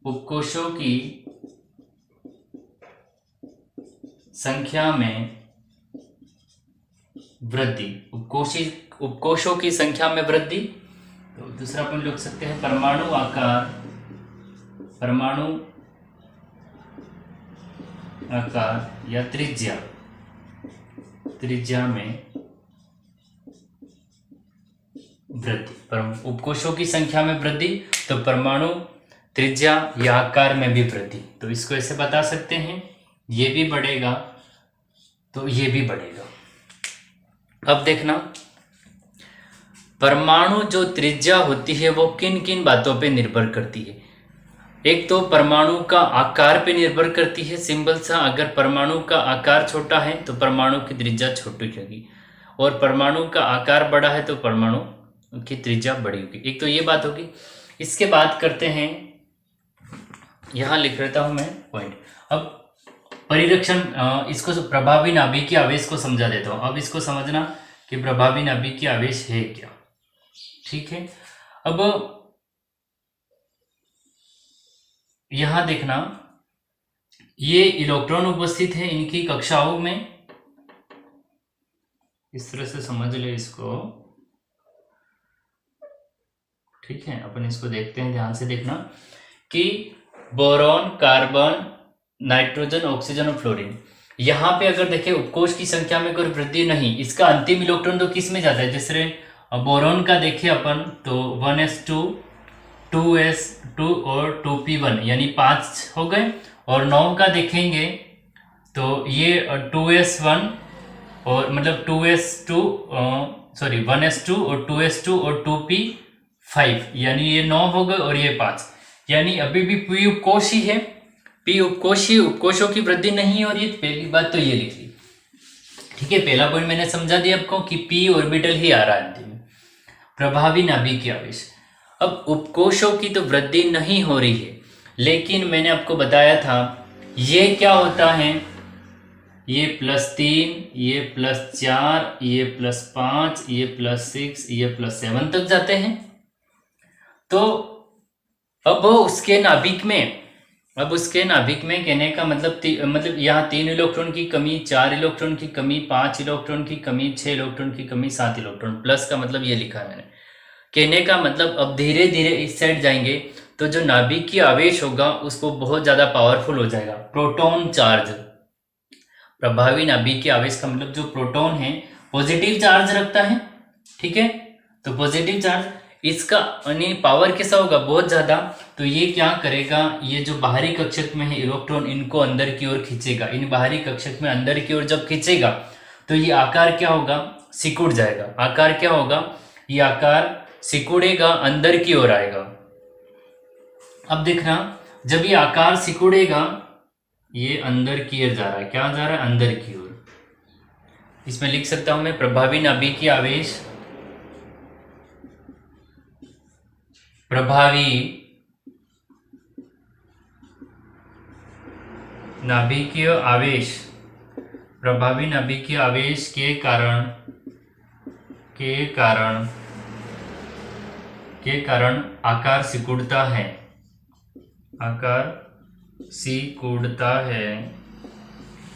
उपकोषों की संख्या में वृद्धि, उपकोषों की संख्या में वृद्धि। तो दूसरा अपन लिख सकते हैं परमाणु आकार, परमाणु आकार या त्रिज्या, त्रिज्या में वृद्धि, उपकोषों की संख्या में वृद्धि तो परमाणु त्रिज्या या आकार में भी वृद्धि। तो इसको ऐसे बता सकते हैं, ये भी बढ़ेगा तो ये भी बढ़ेगा। अब देखना परमाणु जो त्रिज्या होती है वो किन किन बातों पे निर्भर करती है। एक तो परमाणु का आकार पे निर्भर करती है, सिंपल सा, अगर परमाणु का आकार छोटा है तो परमाणु की त्रिज्या छोटी होगी, और परमाणु का आकार बड़ा है तो परमाणु की त्रिज्या बड़ी होगी। एक तो ये बात होगी। इसके बाद करते हैं, यहां लिख लेता हूं मैं पॉइंट। अब परिरक्षण, इसको प्रभावी नाभिकीय आवेश को समझा देता हूं। अब इसको समझना कि प्रभावी नाभिकीय आवेश है क्या। ठीक है, अब यहां देखना, ये इलेक्ट्रॉन उपस्थित है इनकी कक्षाओं में, इस तरह से समझ ले इसको। ठीक है, अपन इसको देखते हैं, ध्यान से देखना कि बोरॉन, कार्बन, नाइट्रोजन, ऑक्सीजन और फ्लोरीन, यहाँ पे अगर देखें उपकोष की संख्या में कोई वृद्धि नहीं, इसका अंतिम इलेक्ट्रॉन तो किस में जाता है। जैसे बोरॉन का देखें अपन तो 1s2, 2s2 और 2p1 यानी 5 हो गए, और 9 का देखेंगे तो ये 2s1 और मतलब 2s2 सॉरी 1s2 और 2s2 और 2p5 यानी ये 9 हो गए और ये 5, यानी अभी भी p उपकोष ही है, p उपकोषी, उपकोषों की वृद्धि नहीं हो रही है। पहली बात तो ये लिख ली। ठीक है, पहला पॉइंट मैंने समझा दिया आपको कि p ऑर्बिटल ही आ रहा है अंतिम में। प्रभावी नाभिकीय आवेश, अब उपकोषों की तो वृद्धि नहीं हो रही है, लेकिन मैंने आपको बताया था ये क्या होता है, ये +3, ये +4, ये +5, ये +6, ये +7 तक जाते हैं। तो अब उसके नाभिक में कहने का मतलब यहाँ 3 इलेक्ट्रॉन की कमी, 4 इलेक्ट्रॉन की कमी, 5 इलेक्ट्रॉन की कमी, 6 इलेक्ट्रॉन की कमी, 7 इलेक्ट्रॉन। प्लस का मतलब ये लिखा है मैंने। कहने का मतलब अब धीरे धीरे इस साइड जाएंगे तो जो नाभिक की आवेश होगा उसको बहुत ज्यादा पावरफुल हो जाएगा। प्रोटॉन चार्ज, प्रभावी नाभिक की आवेश का मतलब जो प्रोटॉन है पॉजिटिव चार्ज रखता है, ठीक है। तो पॉजिटिव चार्ज इसका पावर कैसा होगा, बहुत ज्यादा। तो ये क्या करेगा, ये जो बाहरी कक्षक में है इलेक्ट्रॉन, इनको अंदर की ओर खींचेगा। इन बाहरी कक्षक में अंदर की ओर जब खींचेगा तो ये आकार क्या होगा, सिकुड़ जाएगा। आकार क्या होगा, ये आकार सिकुड़ेगा, अंदर की ओर आएगा। अब देखना, जब ये आकार सिकुड़ेगा ये अंदर की ओर जा रहा है। क्या जा रहा है, अंदर की ओर। इसमें लिख सकता हूं मैं, प्रभावी नाभिक की आवेश, प्रभावी नाभिकीय आवेश, प्रभावी नाभिकीय आवेश के कारण आकार सिकुड़ता है, आकार सिकुड़ता है।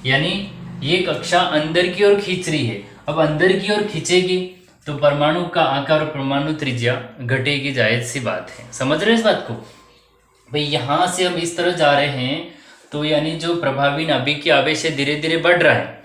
यानी ये कक्षा अंदर की ओर खींच रही है। अब अंदर की ओर खींचेगी तो परमाणु का आकार और परमाणु त्रिज्या घटेगी, जायज सी बात है। समझ रहे हैं इस बात को भाई। यहां से हम इस तरह जा रहे हैं तो यानी जो प्रभावी नाभिक की आवेश है धीरे धीरे बढ़ रहा है।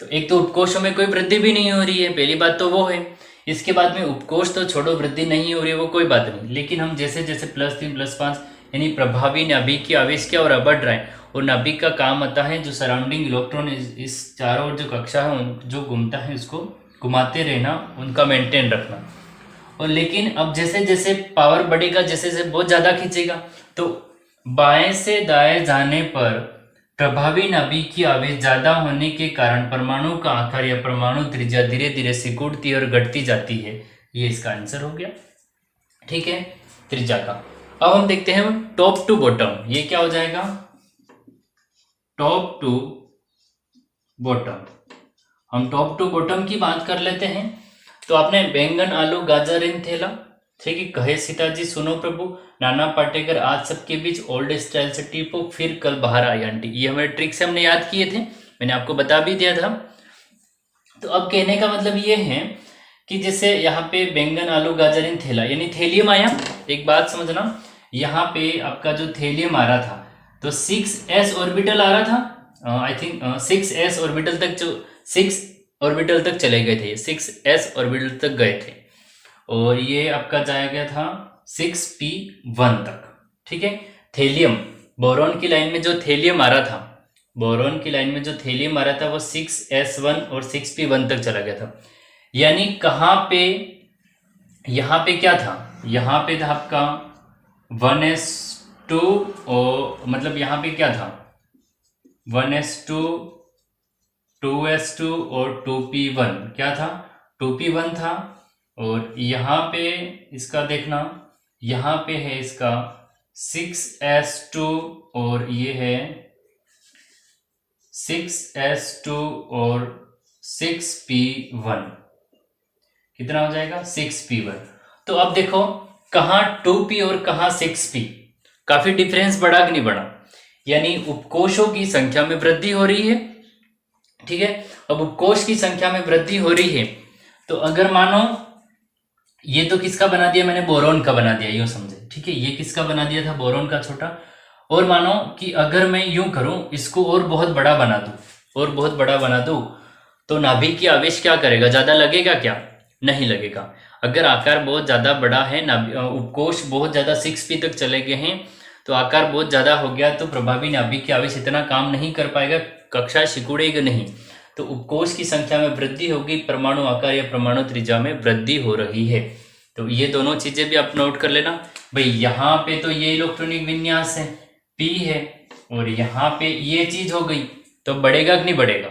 तो एक तो उपकोषों में कोई वृद्धि भी नहीं हो रही है, पहली बात तो वो है। इसके बाद में उपकोष तो छोड़ो, वृद्धि नहीं हो रही है वो कोई बात नहीं, लेकिन हम जैसे जैसे +3 +5 यानी प्रभावी नाभिक की आवेश क्या हो रहा है, बढ़ रहा है। और नाभिक का काम आता है जो सराउंडिंग इलेक्ट्रॉन इस चारों ओर जो कक्षा है जो घूमता है उसको घुमाते रहना, उनका मेंटेन रखना। और लेकिन अब जैसे जैसे पावर बढ़ेगा, जैसे जैसे बहुत ज़्यादा खींचेगा, तो बाएं से दाएं जाने पर प्रभावी नाभिक की आवेश ज़्यादा होने के कारण परमाणु का आकार या परमाणु त्रिज्या धीरे धीरे सिकुड़ती और घटती जाती है। ये इसका आंसर हो गया, ठीक है, त्रिज्या का। अब हम देखते हैं टॉप टू बॉटम। ये क्या हो जाएगा, टॉप टू बॉटम। हम टॉप टू बॉटम की बात कर लेते हैं। तो आपने बैंगन, आलू, गाजर इन थैला, ठीक है, कहे सीताजी सुनो प्रभु, नाना पाटेकर, आज सबके बीच, ओल्ड स्टाइल से टीपो, फिर कल बाहर आई आंटी। ये हमारे ट्रिक से हमने याद किए थे, मैंने आपको बता भी दिया था। तो अब कहने का मतलब ये है कि जैसे यहाँ पे बैंगन, आलू, गाजर इन थैला यानी थैलियम आया। एक बात समझना, यहाँ पे आपका जो थैलियम आ रहा था तो 6s ऑर्बिटल आ रहा था। आई थिंक 6s ऑर्बिटल तक, जो 6 ऑर्बिटल तक चले गए थे, 6s ऑर्बिटल तक गए थे। और ये आपका जाया गया था 6p1 तक, ठीक है। थैलियम, बोरॉन की लाइन में जो थैलियम आ रहा था, बोरॉन की लाइन में जो थैलियम आ रहा था वो 6s1 और 6p1 तक चला गया था। यानी कहाँ पे, यहाँ पे क्या था, यहाँ पे था आपका 1s2 और मतलब यहाँ पे क्या था 1s2, 2s2 और 2p1, क्या था 2p1 था। और यहाँ पे इसका देखना, यहाँ पे है इसका 6s2 और ये है 6s2 और 6p1, कितना हो जाएगा 6p1। तो अब देखो कहाँ 2p और कहाँ 6p, काफी डिफरेंस बढ़ा कि नहीं बढ़ा, यानी उपकोषों की संख्या में वृद्धि हो रही है, ठीक है। अब उपकोष की संख्या में वृद्धि हो रही है तो अगर मानो ये तो किसका बना दिया मैंने, बोरॉन का बना दिया, यूं समझे, ठीक है। ये किसका बना दिया था, बोरॉन का छोटा। और मानो कि अगर मैं यूं करूं, इसको और बहुत बड़ा बना दूं, और बहुत बड़ा बना दूं, तो नाभिक की आवेश क्या करेगा, ज्यादा लगेगा क्या, नहीं लगेगा। अगर आकार बहुत ज्यादा बड़ा है, उपकोष बहुत ज्यादा 6p तक चले गए हैं, तो आकार बहुत ज्यादा हो गया तो प्रभावी नाभिक की आवेश इतना काम नहीं कर पाएगा, कक्षा सिकुड़ेगी नहीं। तो उपकोष की संख्या में वृद्धि होगी, परमाणु आकार या परमाणु त्रिज्या में वृद्धि हो रही है। तो ये दोनों चीजें भी आप नोट कर लेना भाई। यहाँ पे तो ये इलेक्ट्रॉनिक विन्यास है, p है, और यहाँ पे ये चीज हो गई, तो बढ़ेगा कि नहीं बढ़ेगा,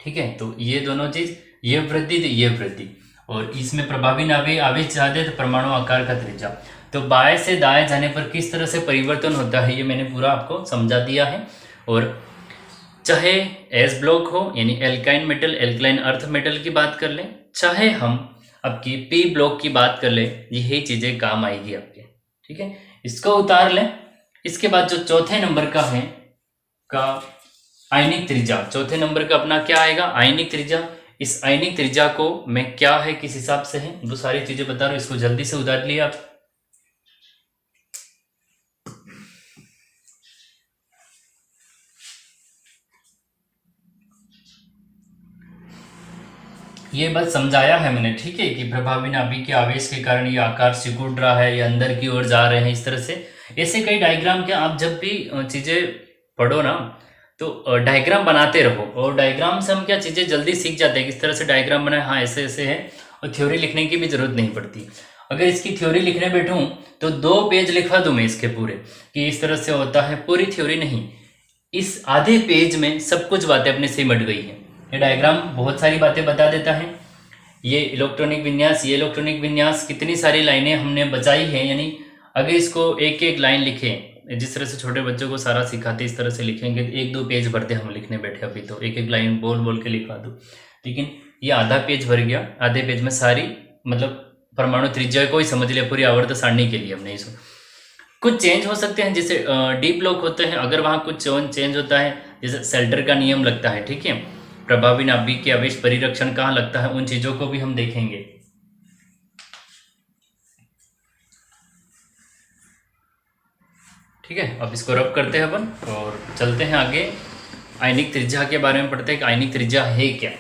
ठीक है। तो ये दोनों चीज, ये वृद्धि ये वृद्धि, और इसमें प्रभावी नाभिक आवेश ज्यादा तो परमाणु आकार का त्रिज्या। तो बाएं से दाएं जाने पर किस तरह से परिवर्तन होता है ये मैंने पूरा आपको समझा दिया है। और चाहे एस ब्लॉक हो यानी alkyne metal, alkaline earth metal की बात कर लें, चाहे हम आपकी पी ब्लॉक की बात कर लें, यही चीजें काम आएगी आपके, ठीक है। इसको उतार लें। इसके बाद जो चौथे नंबर का है का आयनिक त्रिज्या, चौथे नंबर का अपना क्या आएगा, आयनिक त्रिज्या। इस आयनिक त्रिज्या को मैं क्या है किस हिसाब से है वो सारी चीजें बता रहा हूं, इसको जल्दी से उतार लिए आप। ये बस समझाया है मैंने, ठीक है, कि प्रभावी नाभिक के आवेश के कारण ये आकार सिकुड़ रहा है, ये अंदर की ओर जा रहे हैं, इस तरह से। ऐसे कई डायग्राम के आप जब भी चीजें पढ़ो ना तो डायग्राम बनाते रहो, और डायग्राम से हम क्या चीजें जल्दी सीख जाते हैं, किस तरह से डायग्राम बनाए, हाँ ऐसे ऐसे है, और थ्योरी लिखने की भी जरूरत नहीं पड़ती। अगर इसकी थ्योरी लिखने बैठूं तो 2 पेज लिखवा दूं मैं इसके पूरे, कि इस तरह से होता है, पूरी थ्योरी नहीं, इस आधे पेज में सब कुछ बातें अपने से मट गई हैं। ये डायग्राम बहुत सारी बातें बता देता है। ये इलेक्ट्रॉनिक विन्यास, ये इलेक्ट्रॉनिक विन्यास, कितनी सारी लाइनें हमने बचाई हैं, यानी अगर इसको एक एक लाइन लिखें, जिस तरह से छोटे बच्चों को सारा सिखाते इस तरह से लिखेंगे, 1-2 पेज भरते हम लिखने बैठे, अभी तो एक एक लाइन बोल बोल के लिखवा दो, लेकिन ये आधा पेज भर गया। आधे पेज में सारी मतलब परमाणु त्रिज्या को ही समझ लिया, पूरी आवर्त सारणी के लिए हमने इसको। कुछ चेंज हो सकते हैं, जैसे डीप लॉक होते हैं, अगर वहाँ कुछ चेंज होता है, जैसे सेल्टर का नियम लगता है, ठीक है, प्रभावी नाभिक के आवेश परिरक्षण कहाँ लगता है, उन चीजों को भी हम देखेंगे। ठीक है, अब इसको रब करते हैं अपन और चलते हैं आगे, आयनिक त्रिज्या के बारे में पढ़ते हैं कि आयनिक त्रिज्या है क्या।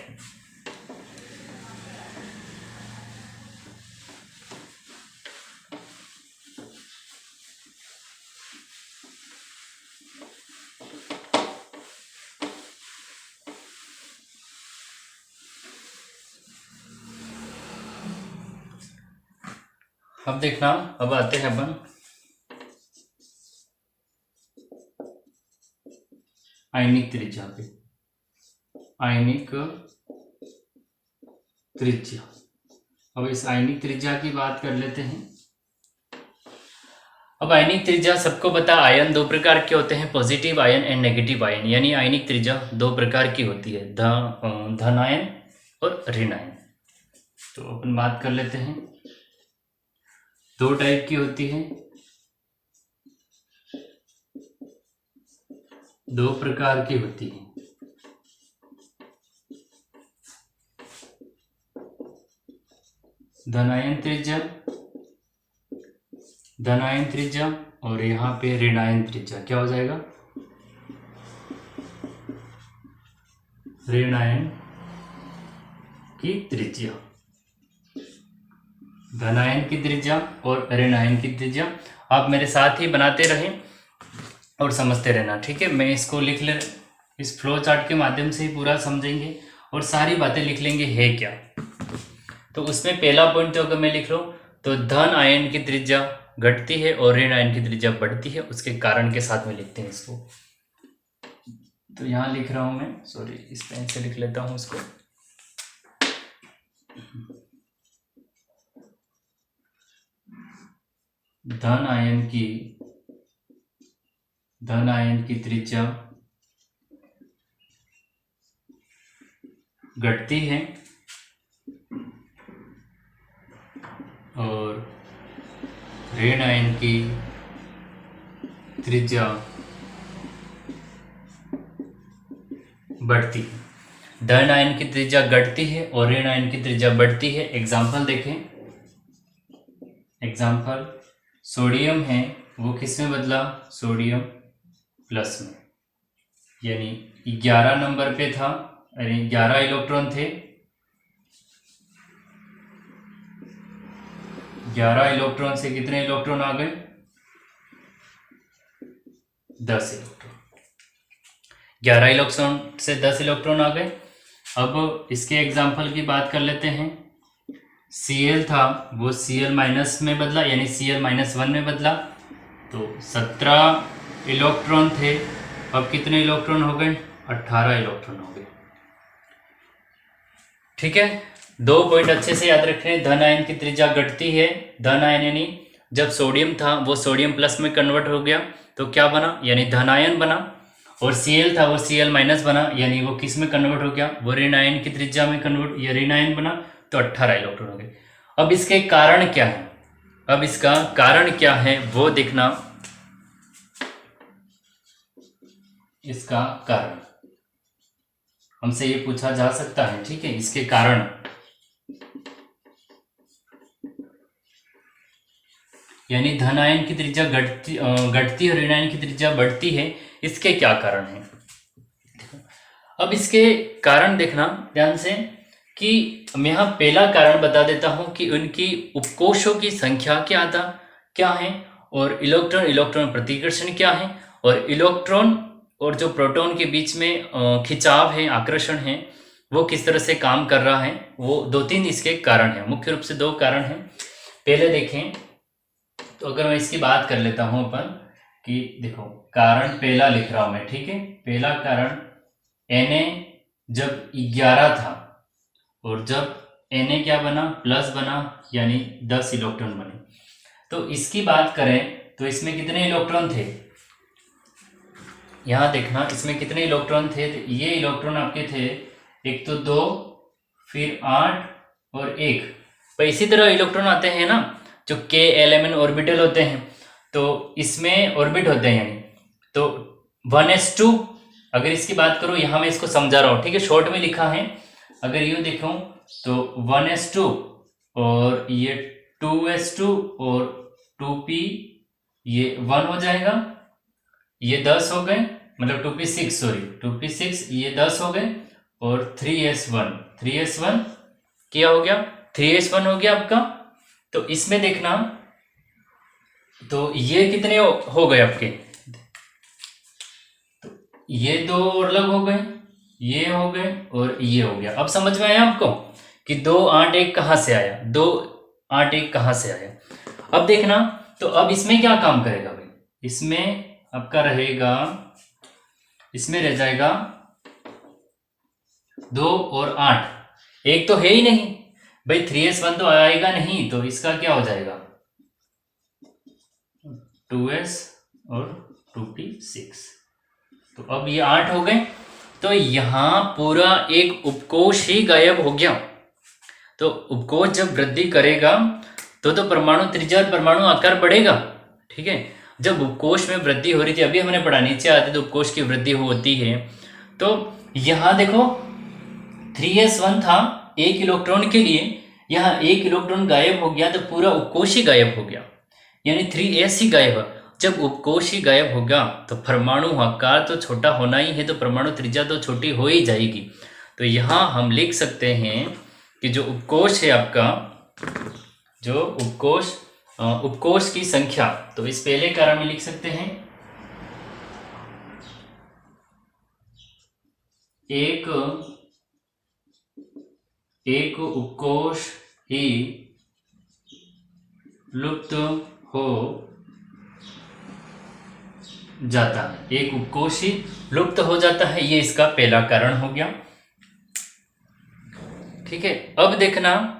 अब देखना, अब आते हैं अपन आयनिक त्रिज्या पे। आयनिक त्रिज्या, अब इस आयनिक त्रिज्या की बात कर लेते हैं। अब आयनिक त्रिज्या सबको पता, आयन 2 प्रकार के होते हैं, positive ion and negative ion, यानी आयनिक त्रिज्या 2 प्रकार की होती है, धन आयन और ऋण आयन। तो अपन बात कर लेते हैं, 2 टाइप की होती है, 2 प्रकार की होती है। धनायन त्रिज्या और यहाँ पे ऋणायन त्रिज्या, क्या हो जाएगा, ऋणायन की त्रिज्या, धनायन की त्रिज्या और ऋणायन की त्रिज्या। आप मेरे साथ ही बनाते रहें और समझते रहना, ठीक है। मैं इसको लिख ले, इस फ्लो चार्ट के माध्यम से ही पूरा समझेंगे और सारी बातें लिख लेंगे है क्या। तो उसमें पहला पॉइंट तो अगर मैं लिख रहा हूँ तो धन आयन की त्रिज्या घटती है और ऋण आयन की त्रिज्या बढ़ती है, उसके कारण के साथ में लिखते हैं इसको। तो यहाँ लिख रहा हूँ मैं, सॉरी इस पेन से लिख लेता हूँ इसको। धन आयन की त्रिज्या घटती है और ऋण आयन की त्रिज्या बढ़ती है। धन आयन की त्रिज्या घटती है और ऋण आयन की त्रिज्या बढ़ती है। एग्जाम्पल देखें, एग्जाम्पल सोडियम है वो किस में बदला, सोडियम प्लस में, यानी 11 नंबर पे था, अरे 11 इलेक्ट्रॉन थे, 11 इलेक्ट्रॉन से कितने इलेक्ट्रॉन आ गए, 10 इलेक्ट्रॉन। 11 इलेक्ट्रॉन से 10 इलेक्ट्रॉन आ गए। अब इसके एग्जाम्पल की बात कर लेते हैं। Cl था वो Cl माइनस में बदला, यानी Cl-1 में बदला, तो 17 इलेक्ट्रॉन थे, अब कितने इलेक्ट्रॉन हो गए, 18 इलेक्ट्रॉन हो गए। ठीक है, 2 पॉइंट अच्छे से याद रखें। धन आयन की त्रिज्या घटती है, धन आयन यानी जब सोडियम था वो सोडियम प्लस में कन्वर्ट हो गया तो क्या बना, यानी धन आयन बना, और Cl था वो Cl- बना, यानी वो किस में कन्वर्ट हो गया, वो ऋण आयन की त्रिज्या में कन्वर्ट, या ऋण आयन बना, तो 18 इलेक्ट्रॉन हो गए। अब इसके कारण क्या है, अब इसका कारण क्या है वो देखना। इसका कारण हमसे ये पूछा जा सकता है, ठीक है, इसके कारण। यानी धन आयन की त्रिज्या घटती और ऋण आयन की त्रिज्या बढ़ती है, इसके क्या कारण है। अब इसके कारण देखना ध्यान से कि मैं यहाँ पहला कारण बता देता हूं कि उनकी उपकोषों की संख्या क्या है, और इलेक्ट्रॉन इलेक्ट्रॉन प्रतिकर्षण क्या है, और इलेक्ट्रॉन और जो प्रोटॉन के बीच में खिंचाव है, आकर्षण है, वो किस तरह से काम कर रहा है। वो 2-3 इसके कारण है, मुख्य रूप से 2 कारण हैं। पहले देखें तो अगर मैं इसकी बात कर लेता हूं अपन कि देखो कारण पहला लिख रहा हूं मैं, ठीक है। पहला कारण Na जब 11 था और जब Na क्या बना, प्लस बना, यानी 10 इलेक्ट्रॉन बने। तो इसकी बात करें तो इसमें कितने इलेक्ट्रॉन थे, यहां देखना इसमें कितने इलेक्ट्रॉन थे। तो ये इलेक्ट्रॉन आपके थे, एक तो 2, फिर 8 और 1। पर इसी तरह इलेक्ट्रॉन आते हैं ना जो k Lmn ऑर्बिटल होते हैं, तो इसमें ऑर्बिट होते हैं, यानी तो 1s2। अगर इसकी बात करूं, यहां मैं इसको समझा रहा हूं, ठीक है, शॉर्ट में लिखा है। अगर यूं देखूं तो 1s2 और ये 2s2 और 2p, ये 1 हो जाएगा, ये 10 हो गए, मतलब 2p6, सॉरी 2p6, ये 10 हो गए, और 3s1 क्या हो गया, 3s1 हो गया आपका। तो इसमें देखना तो ये कितने हो गए आपके, तो ये 2 और अलग हो गए, ये हो गए और ये हो गया। अब समझ में आया आपको कि 2 8 1 कहां से आया, 2 8 1 कहां से आया। अब देखना तो अब इसमें क्या काम करेगा भाई, इसमें आपका रहेगा, इसमें रह जाएगा 2 और 8, एक तो है ही नहीं भाई, 3s1 तो आएगा नहीं, तो इसका क्या हो जाएगा 2s और 2p6। तो अब ये 8 हो गए, तो यहां पूरा एक उपकोष ही गायब हो गया। तो उपकोष जब वृद्धि करेगा तो परमाणु त्रिज्या और परमाणु आकार बढ़ेगा, ठीक है। जब उपकोष में वृद्धि हो रही थी, अभी हमने पढ़ा, नीचे आते तो उपकोष की वृद्धि होती है। तो यहां देखो 3s1 था 1 इलेक्ट्रॉन के लिए, यहाँ 1 इलेक्ट्रॉन गायब हो गया तो पूरा उपकोष ही गायब हो गया, यानी 3s ही गायब। जब उपकोष ही गायब होगा तो परमाणु आकार तो छोटा होना ही है, तो परमाणु त्रिज्या तो छोटी हो ही जाएगी। तो यहाँ हम लिख सकते हैं कि जो उपकोष है आपका, जो उपकोष की संख्या, तो इस पहले कारण में लिख सकते हैं एक उपकोष ही लुप्त हो जाता है, एक उपकोष ही लुप्त हो जाता है, ये इसका पहला कारण हो गया, ठीक है। अब देखना,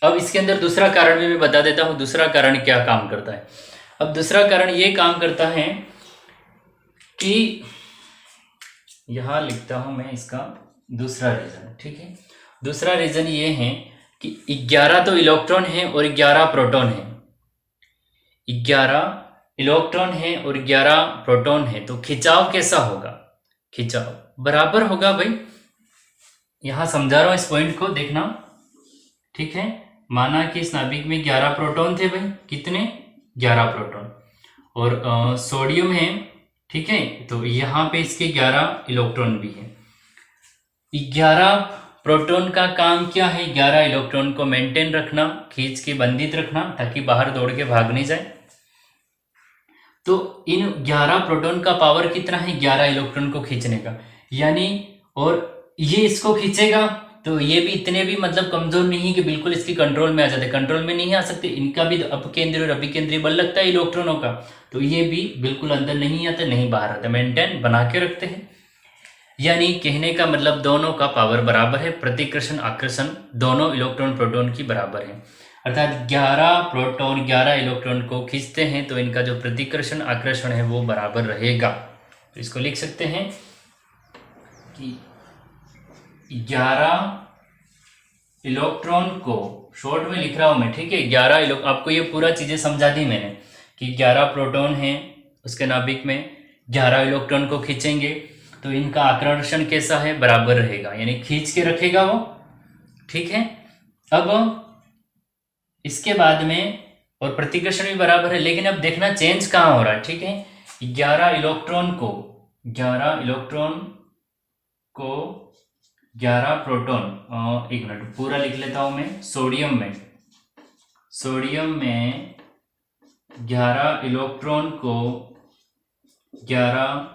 अब इसके अंदर दूसरा कारण भी मैं बता देता हूं, दूसरा कारण क्या काम करता है। अब दूसरा कारण ये काम करता है कि यहां लिखता हूं मैं इसका दूसरा रीजन, ठीक है। दूसरा रीजन ये है कि 11 तो इलेक्ट्रॉन है और 11 प्रोटॉन है, 11 इलेक्ट्रॉन है और 11 प्रोटॉन है, तो खिंचाव कैसा होगा, खिंचाव बराबर होगा भाई। यहां समझा रहा हूं इस पॉइंट को, देखना, ठीक है। माना कि इस नाभिक में 11 प्रोटॉन थे भाई, कितने 11 प्रोटॉन, और सोडियम है, ठीक है। तो यहाँ पे इसके 11 इलेक्ट्रॉन भी है। 11 प्रोटॉन का काम क्या है, 11 इलेक्ट्रॉन को मेंटेन रखना, खींच के बंधित रखना, ताकि बाहर दौड़ के भाग नहीं जाए। तो इन 11 प्रोटॉन का पावर कितना है, 11 इलेक्ट्रॉन को खींचने का, यानी, और ये इसको खींचेगा तो ये भी इतने भी मतलब कमजोर नहीं कि बिल्कुल इसकी कंट्रोल में आ जाते, कंट्रोल में नहीं आ सकते, इनका भी अपकेंद्रीय और अभिकेंद्रीय बल लगता है इलेक्ट्रॉनों का, तो ये भी बिल्कुल अंदर नहीं आते, नहीं बाहर आते, मेंटेन बना के रखते हैं। यानी कहने का मतलब दोनों का पावर बराबर है, प्रतिकर्षण आकर्षण दोनों इलेक्ट्रॉन प्रोटॉन की बराबर है, अर्थात 11 प्रोटॉन 11 इलेक्ट्रॉन को खींचते हैं, तो इनका जो प्रतिकर्षण आकर्षण है वो बराबर रहेगा। तो इसको लिख सकते हैं कि 11 इलेक्ट्रॉन को, शॉर्ट में लिख रहा हूं मैं, ठीक है, 11 आपको ये पूरा चीजें समझा दी मैंने कि 11 प्रोटॉन हैं उसके नाभिक में, 11 इलेक्ट्रॉन को खींचेंगे तो इनका आकर्षण कैसा है, बराबर रहेगा, यानी खींच के रखेगा वो, ठीक है। अब इसके बाद में, और प्रतिकर्षण भी बराबर है, लेकिन अब देखना चेंज कहाँ हो रहा है, ठीक है। 11 इलेक्ट्रॉन को 11 प्रोटॉन, एक मिनट पूरा लिख लेता हूं मैं, सोडियम में 11 इलेक्ट्रॉन को 11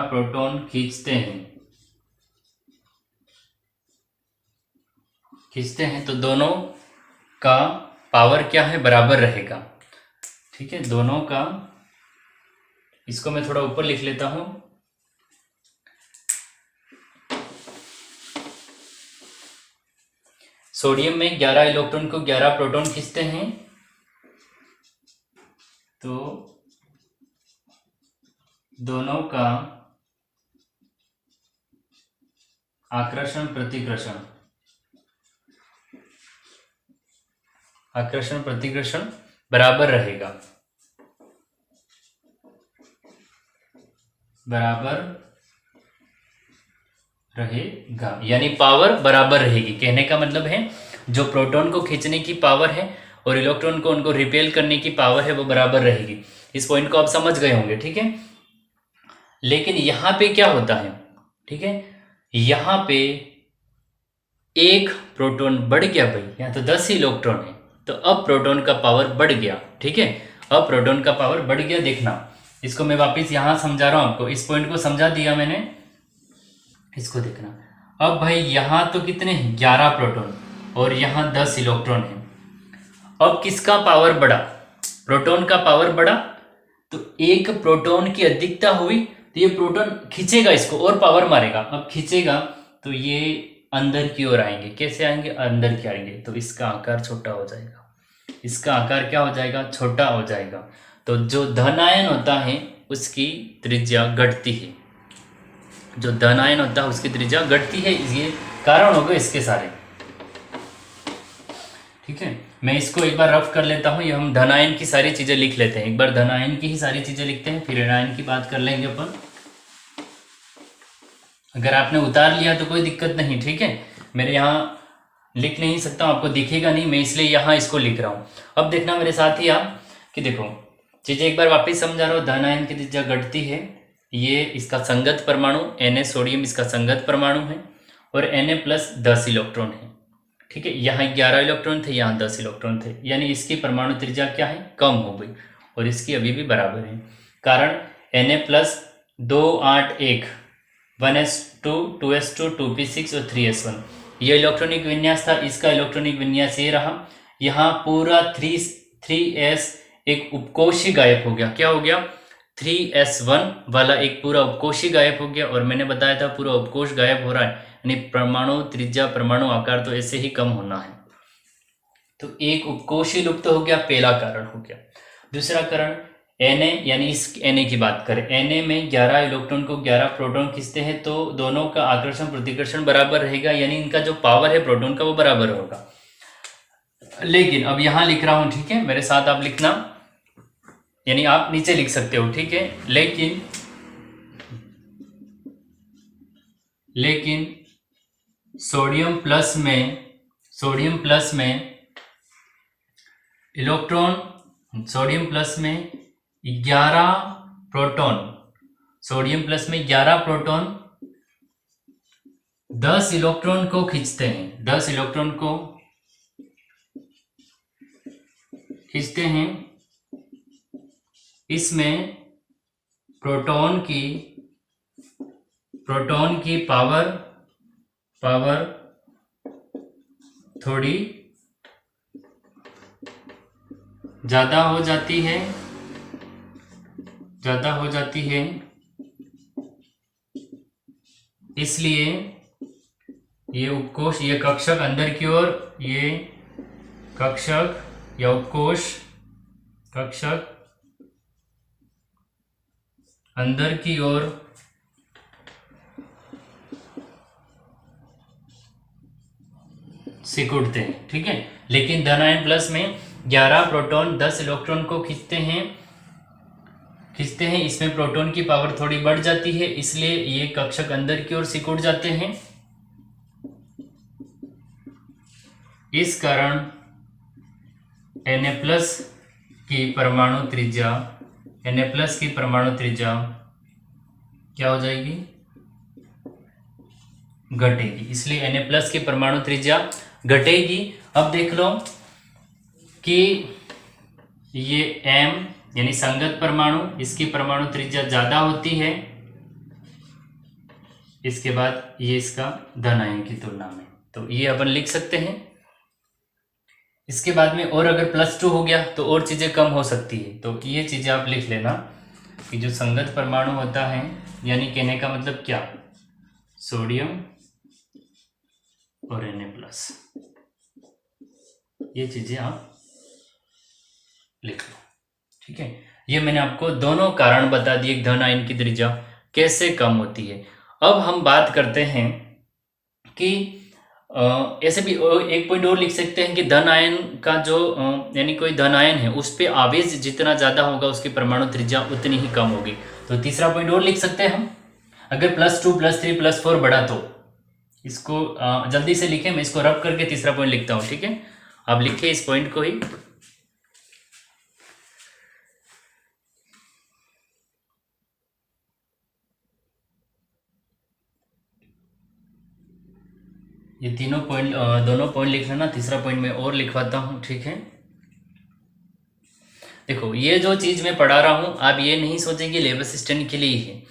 प्रोटॉन खींचते हैं तो दोनों का पावर क्या है, बराबर रहेगा, ठीक है। दोनों का, इसको मैं थोड़ा ऊपर लिख लेता हूं, सोडियम में 11 इलेक्ट्रॉन को 11 प्रोटॉन खींचते हैं तो दोनों का आकर्षण प्रतिकर्षण बराबर रहेगा, यानी पावर बराबर रहेगी। कहने का मतलब है जो प्रोटॉन को खींचने की पावर है और इलेक्ट्रॉन को उनको रिपेल करने की पावर है वो बराबर रहेगी। इस पॉइंट को आप समझ गए होंगे, ठीक है। लेकिन यहां पे क्या होता है, ठीक है, यहां पे एक प्रोटॉन बढ़ गया भाई, यहाँ तो 10 इलेक्ट्रॉन है, तो अब प्रोटॉन का पावर बढ़ गया, ठीक है। अब प्रोटॉन का पावर बढ़ गया, देखना इसको मैं वापस यहां समझा रहा हूं आपको, इस पॉइंट को समझा दिया मैंने, इसको देखना। अब भाई यहां तो कितने हैं, 11 प्रोटॉन और यहां 10 इलेक्ट्रॉन है। अब किसका पावर बढ़ा, प्रोटॉन का पावर बढ़ा, तो एक प्रोटॉन की अधिकता हुई तो ये प्रोटॉन खींचेगा इसको और पावर मारेगा। अब खींचेगा तो ये अंदर की ओर आएंगे, कैसे आएंगे, अंदर की आएंगे, तो इसका आकार छोटा हो जाएगा, इसका आकार क्या हो जाएगा, छोटा हो जाएगा। तो जो धन आयन होता है उसकी त्रिज्या घटती है, जो धन आयन होता है उसकी त्रिज्या घटती है, ये कारण होगा इसके सारे, ठीक है। मैं इसको एक बार रफ कर लेता हूँ, ये हम धन आयन की सारी चीजें लिख लेते हैं, एक बार धन आयन की ही सारी चीजें लिखते हैं, फिर ऋण आयन की बात कर लेंगे अपन। अगर आपने उतार लिया तो कोई दिक्कत नहीं, ठीक है, मेरे यहाँ लिख नहीं सकता हूँ, आपको दिखेगा नहीं, मैं इसलिए यहाँ इसको लिख रहा हूँ। अब देखना मेरे साथ ही आप कि देखो चीजें एक बार वापस समझा रहा हूँ, धन आयन की त्रिज्या घटती है, ये इसका संगत परमाणु Na सोडियम इसका संगत परमाणु है और Na+10 इलेक्ट्रॉन है, ठीक है। यहाँ 11 इलेक्ट्रॉन थे, यहाँ 10 इलेक्ट्रॉन थे, यानी इसकी परमाणु त्रिज्या क्या है, कम हो गई, और इसकी अभी भी बराबर है। कारण Na+281 1s2 2s2 2p6 और 3s1, ये इलेक्ट्रॉनिक विन्यास था, इसका इलेक्ट्रॉनिक विन्यास ये रहा। यहाँ पूरा 3s एक उपकोशी गायब हो गया, क्या हो गया, 3s1 वाला एक पूरा उपकोशी गायब हो गया, और मैंने बताया था पूरा उपकोश गायब हो रहा है, यानी परमाणु त्रिज्या परमाणु आकार तो ऐसे ही कम होना है। तो एक उपकोशी लुप्त हो गया, पहला कारण हो गया। दूसरा कारण Na, यानी इस Na की बात करें, Na में 11 इलेक्ट्रॉन को 11 प्रोटॉन खींचते हैं तो दोनों का आकर्षण प्रतिकर्षण बराबर रहेगा, यानी इनका जो पावर है प्रोटॉन का वो बराबर होगा। लेकिन अब यहां लिख रहा हूं, ठीक है, मेरे साथ आप लिखना, यानी आप नीचे लिख सकते हो, ठीक है। लेकिन सोडियम प्लस में इलेक्ट्रॉन, सोडियम प्लस में 11 प्रोटॉन, सोडियम प्लस में 11 प्रोटॉन 10 इलेक्ट्रॉन को खींचते हैं, 10 इलेक्ट्रॉन को खींचते हैं। इसमें प्रोटॉन की पावर थोड़ी ज्यादा हो जाती है, इसलिए ये उपकोश, ये कक्षक अंदर की ओर, ये कक्षक या उपकोश, कक्षक अंदर की ओर सिकुड़ते हैं, ठीक है। लेकिन धन आयन प्लस में 11 प्रोटॉन 10 इलेक्ट्रॉन को खींचते हैं। इसमें प्रोटॉन की पावर थोड़ी बढ़ जाती है, इसलिए ये कक्षक अंदर की ओर सिकुड़ जाते हैं। इस कारण Na प्लस की परमाणु त्रिज्या क्या हो जाएगी, घटेगी। इसलिए Na प्लस की परमाणु त्रिज्या घटेगी। अब देख लो कि ये M यानी संगत परमाणु, इसकी परमाणु त्रिज्या ज्यादा होती है, इसके बाद ये इसका धन आयन की तुलना में, तो ये अपन लिख सकते हैं। इसके बाद में और अगर +2 हो गया तो और चीजें कम हो सकती है, तो ये चीजें आप लिख लेना कि जो संगत परमाणु होता है, यानी कहने का मतलब क्या, सोडियम और Na+, ये चीजें आप लिख लो, ठीक है। ये मैंने आपको दोनों कारण बता दिए धन आयन की त्रिज्या कैसे कम होती है। अब हम बात करते हैं कि ऐसे भी एक पॉइंट और लिख सकते हैं कि धन आयन का जो यानी कोई धन आयन है उस पे आवेश जितना ज्यादा होगा उसकी परमाणु त्रिज्या उतनी ही कम होगी। तो तीसरा पॉइंट और लिख सकते हैं हम, अगर +2 +3 +4 बढ़ा तो इसको जल्दी से लिखें, मैं इसको रब करके तीसरा पॉइंट लिखता हूं, ठीक है। आप लिखिए इस पॉइंट को ही, ये तीनों पॉइंट दोनों पॉइंट लिख लेना, तीसरा पॉइंट मैं और लिखवाता हूँ, ठीक है। देखो ये जो चीज मैं पढ़ा रहा हूँ आप ये नहीं सोचें कि लेब असिस्टेंट के लिए ही है,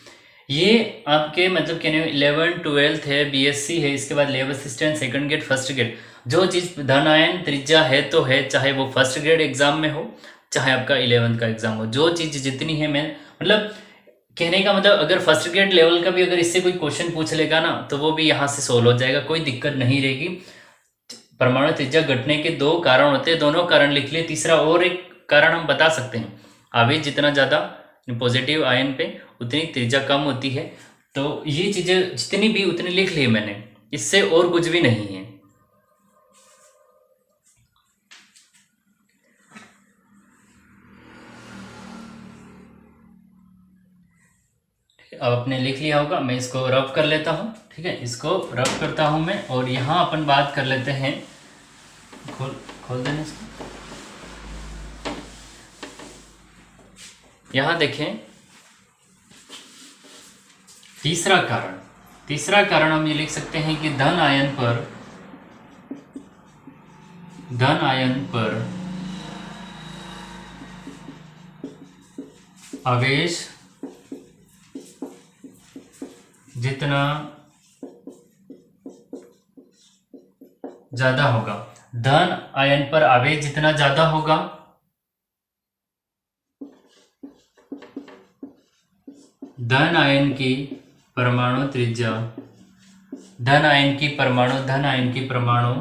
ये आपके मतलब कहने में 11th 12th है, BSc है, इसके बाद लेब assistant, second grade, first grade, जो चीज धन आयन त्रिज्या है तो है, चाहे वो फर्स्ट ग्रेड एग्जाम में हो चाहे आपका 11th का एग्जाम हो, जो चीज जितनी है, मैं मतलब कहने का मतलब अगर फर्स्ट ग्रेड लेवल का भी अगर इससे कोई क्वेश्चन पूछ लेगा ना तो वो भी यहाँ से सोल्व हो जाएगा, कोई दिक्कत नहीं रहेगी। परमाणु त्रिज्या घटने के 2 कारण होते हैं, दोनों कारण लिख लिए। तीसरा और एक कारण हम बता सकते हैं, आवेश जितना ज़्यादा पॉजिटिव आयन पे उतनी त्रिज्या कम होती है। तो ये चीज़ें जितनी भी उतनी लिख ली मैंने, इससे और कुछ भी नहीं है। अब आपने लिख लिया होगा, मैं इसको रब कर लेता हूँ, ठीक है। इसको रब करता हूँ मैं, और यहाँ अपन बात कर लेते हैं, खोल देना इसको। यहाँ देखें तीसरा कारण हम ये लिख सकते हैं कि धन आयन पर आवेश जितना ज्यादा होगा, धन आयन पर आवेश जितना ज्यादा होगा, धन आयन की परमाणु त्रिज्या, धन आयन की परमाणु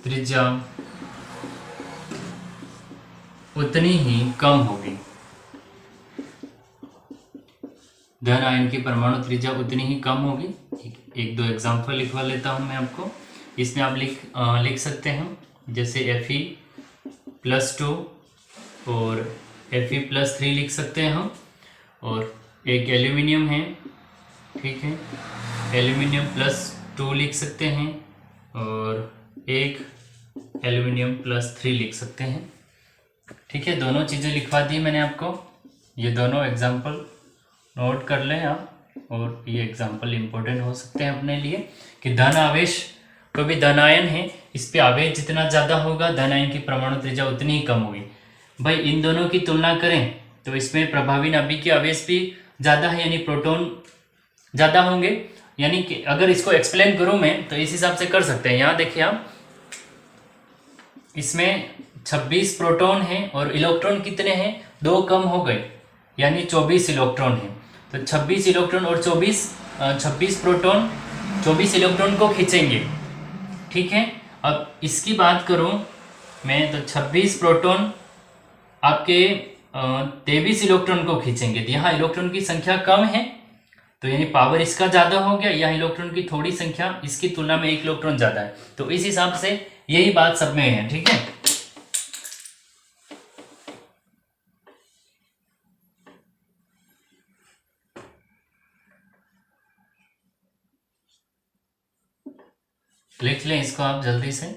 त्रिज्या उतनी ही कम होगी। धन आयन की परमाणु त्रिज्या उतनी ही कम होगी। एक दो एग्जांपल लिखवा लेता हूं मैं आपको, इसमें आप लिख सकते हैं, जैसे Fe+2 और Fe+3 लिख सकते हैं हम, और एक एल्यूमिनियम है, ठीक है, एल्यूमिनियम+2 लिख सकते हैं, और एक एल्यूमिनियम+3 लिख सकते हैं, ठीक है। दोनों चीज़ें लिखवा दी मैंने आपको, ये दोनों एग्जांपल नोट कर लें आप, और ये एग्जांपल इंपॉर्टेंट हो सकते हैं अपने लिए कि धन आवेश को भी धन आयन है, इस पे आवेश जितना ज़्यादा होगा धन आयन की परमाणु त्रिज्या उतनी ही कम होगी। भाई इन दोनों की तुलना करें तो इसमें प्रभावी नाभिक की आवेश भी ज़्यादा है, यानी प्रोटॉन ज़्यादा होंगे, यानी कि अगर इसको एक्सप्लेन करूँ मैं तो इस हिसाब से कर सकते हैं। यहाँ देखिए आप, इसमें 26 प्रोटॉन हैं और इलेक्ट्रॉन कितने हैं, 2 कम हो गए, यानी 24 इलेक्ट्रॉन हैं। तो 26 इलेक्ट्रॉन और 26 प्रोटॉन 24 इलेक्ट्रॉन को खींचेंगे, ठीक है। अब इसकी बात करूं मैं तो 26 प्रोटॉन आपके 23 इलेक्ट्रॉन को खींचेंगे, तो यहाँ इलेक्ट्रॉन की संख्या कम है, तो यानी पावर इसका ज़्यादा हो गया या इलेक्ट्रॉन की थोड़ी संख्या इसकी तुलना में एक इलेक्ट्रॉन ज़्यादा है, तो इस हिसाब से यही बात सब में है। ठीक है, लिख लें इसको आप जल्दी से,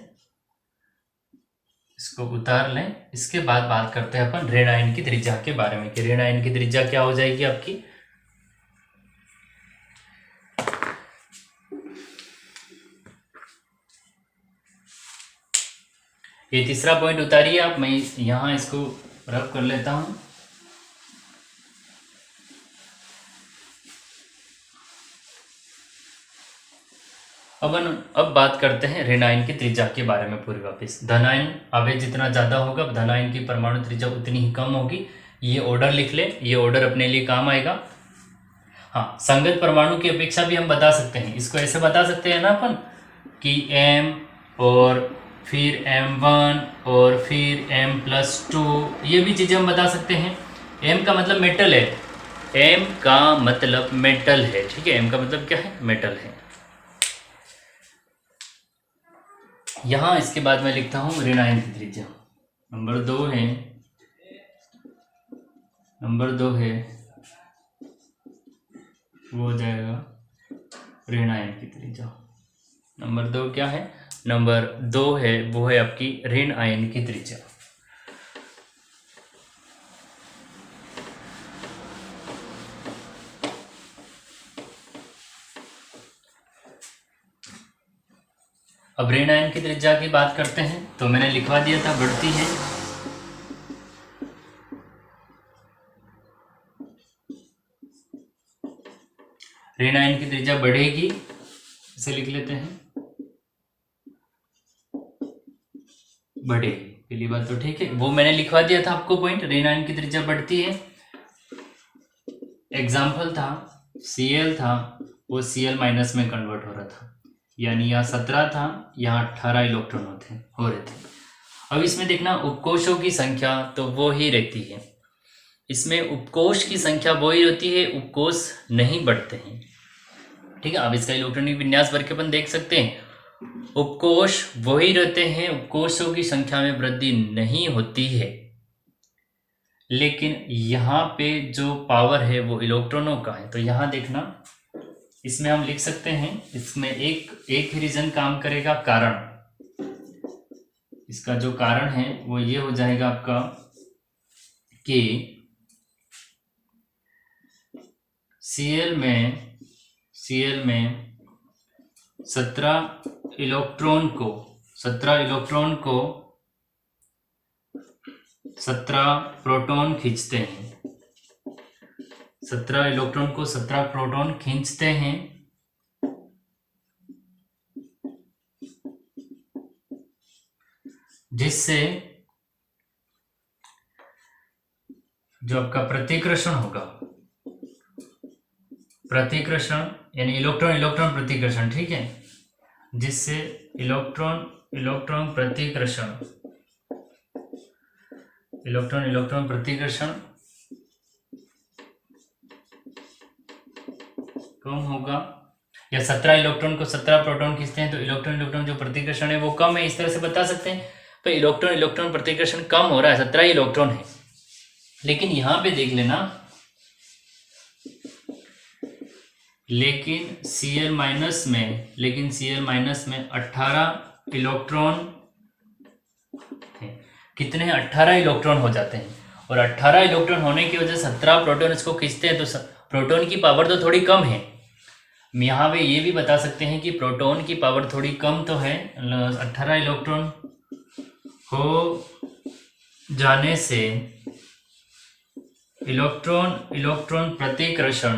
इसको उतार लें। इसके बाद बात करते हैं अपन ऋण आयन की त्रिज्या के बारे में कि ऋण आयन की त्रिज्या क्या हो जाएगी आपकी। ये तीसरा पॉइंट उतारिए आप, मैं यहां इसको रब कर लेता हूं। अब बात करते हैं ऋण आयन की त्रिज्या के बारे में पूरी वापस। धन आयन आवेश जितना ज्यादा होगा धन आयन की परमाणु त्रिज्या उतनी ही कम होगी। ये ऑर्डर लिख ले, ये ऑर्डर अपने लिए काम आएगा। हाँ, संगत परमाणु की अपेक्षा भी हम बता सकते हैं, इसको ऐसे बता सकते हैं ना अपन कि m और फिर m1 और फिर m+2, ये भी चीज़ें हम बता सकते हैं। m का मतलब मेटल है, m का मतलब मेटल है। ठीक है, m का मतलब क्या है, मेटल है। यहाँ इसके बाद मैं लिखता हूँ ऋण आयन की त्रिज्या नंबर 2 है, वो हो जाएगा ऋण आयन की त्रिज्या। नंबर 2 क्या है, नंबर 2 है वो है आपकी ऋण आयन की त्रिज्या। अब ऋण आयन की त्रिज्या की बात करते हैं, तो मैंने लिखवा दिया था बढ़ती है। ऋण आयन की त्रिज्या बढ़ेगी, इसे लिख लेते हैं बढ़ेगी, पहली बात तो ठीक है, वो मैंने लिखवा दिया था आपको पॉइंट। ऋण आयन की त्रिज्या बढ़ती है, एग्जाम्पल था Cl था, वो Cl माइनस में कन्वर्ट हो रहा था, यानी यहाँ 17 था, यहाँ 18 इलेक्ट्रॉन हो रहे थे। अब इसमें देखना उपकोषों की संख्या तो वो ही रहती है, इसमें उपकोष की संख्या वो ही रहती है, उपकोष नहीं बढ़ते हैं। ठीक है, अब इसका इलेक्ट्रॉनिक विन्यास भर के अपन देख सकते हैं, उपकोष वही रहते हैं, उपकोषों की संख्या में वृद्धि नहीं होती है, लेकिन यहाँ पे जो पावर है वो इलेक्ट्रॉनों का है। तो यहाँ देखना, इसमें हम लिख सकते हैं, इसमें एक ही रीजन काम करेगा, कारण। इसका जो कारण है वो ये हो जाएगा आपका कि Cl में 17 इलेक्ट्रॉन को 17 प्रोटॉन खींचते हैं, 17 इलेक्ट्रॉन को 17 प्रोटॉन खींचते हैं, जिससे जो आपका प्रतिकर्षण होगा, प्रतिकर्षण यानी इलेक्ट्रॉन प्रतिकर्षण, ठीक है, जिससे इलेक्ट्रॉन प्रतिकर्षण कम होगा, या 17 इलेक्ट्रॉन को 17 प्रोटॉन खींचते हैं तो इलेक्ट्रॉन जो प्रतिकर्षण है वो कम है, इस तरह से बता सकते हैं। तो इलेक्ट्रॉन प्रतिकर्षण कम हो रहा है, 17 इलेक्ट्रॉन है, लेकिन यहां पे देख लेना, लेकिन Cl माइनस में 18 इलेक्ट्रॉन है। कितने हैं, 18 इलेक्ट्रॉन हो जाते हैं, और 18 इलेक्ट्रॉन होने की वजह से 17 प्रोटॉन इसको खींचते हैं, तो प्रोटॉन की पावर तो थोड़ी कम है। यहाँ पे ये भी बता सकते हैं कि प्रोटॉन की पावर थोड़ी कम तो है, 18 इलेक्ट्रॉन हो जाने से इलेक्ट्रॉन प्रतिकर्षण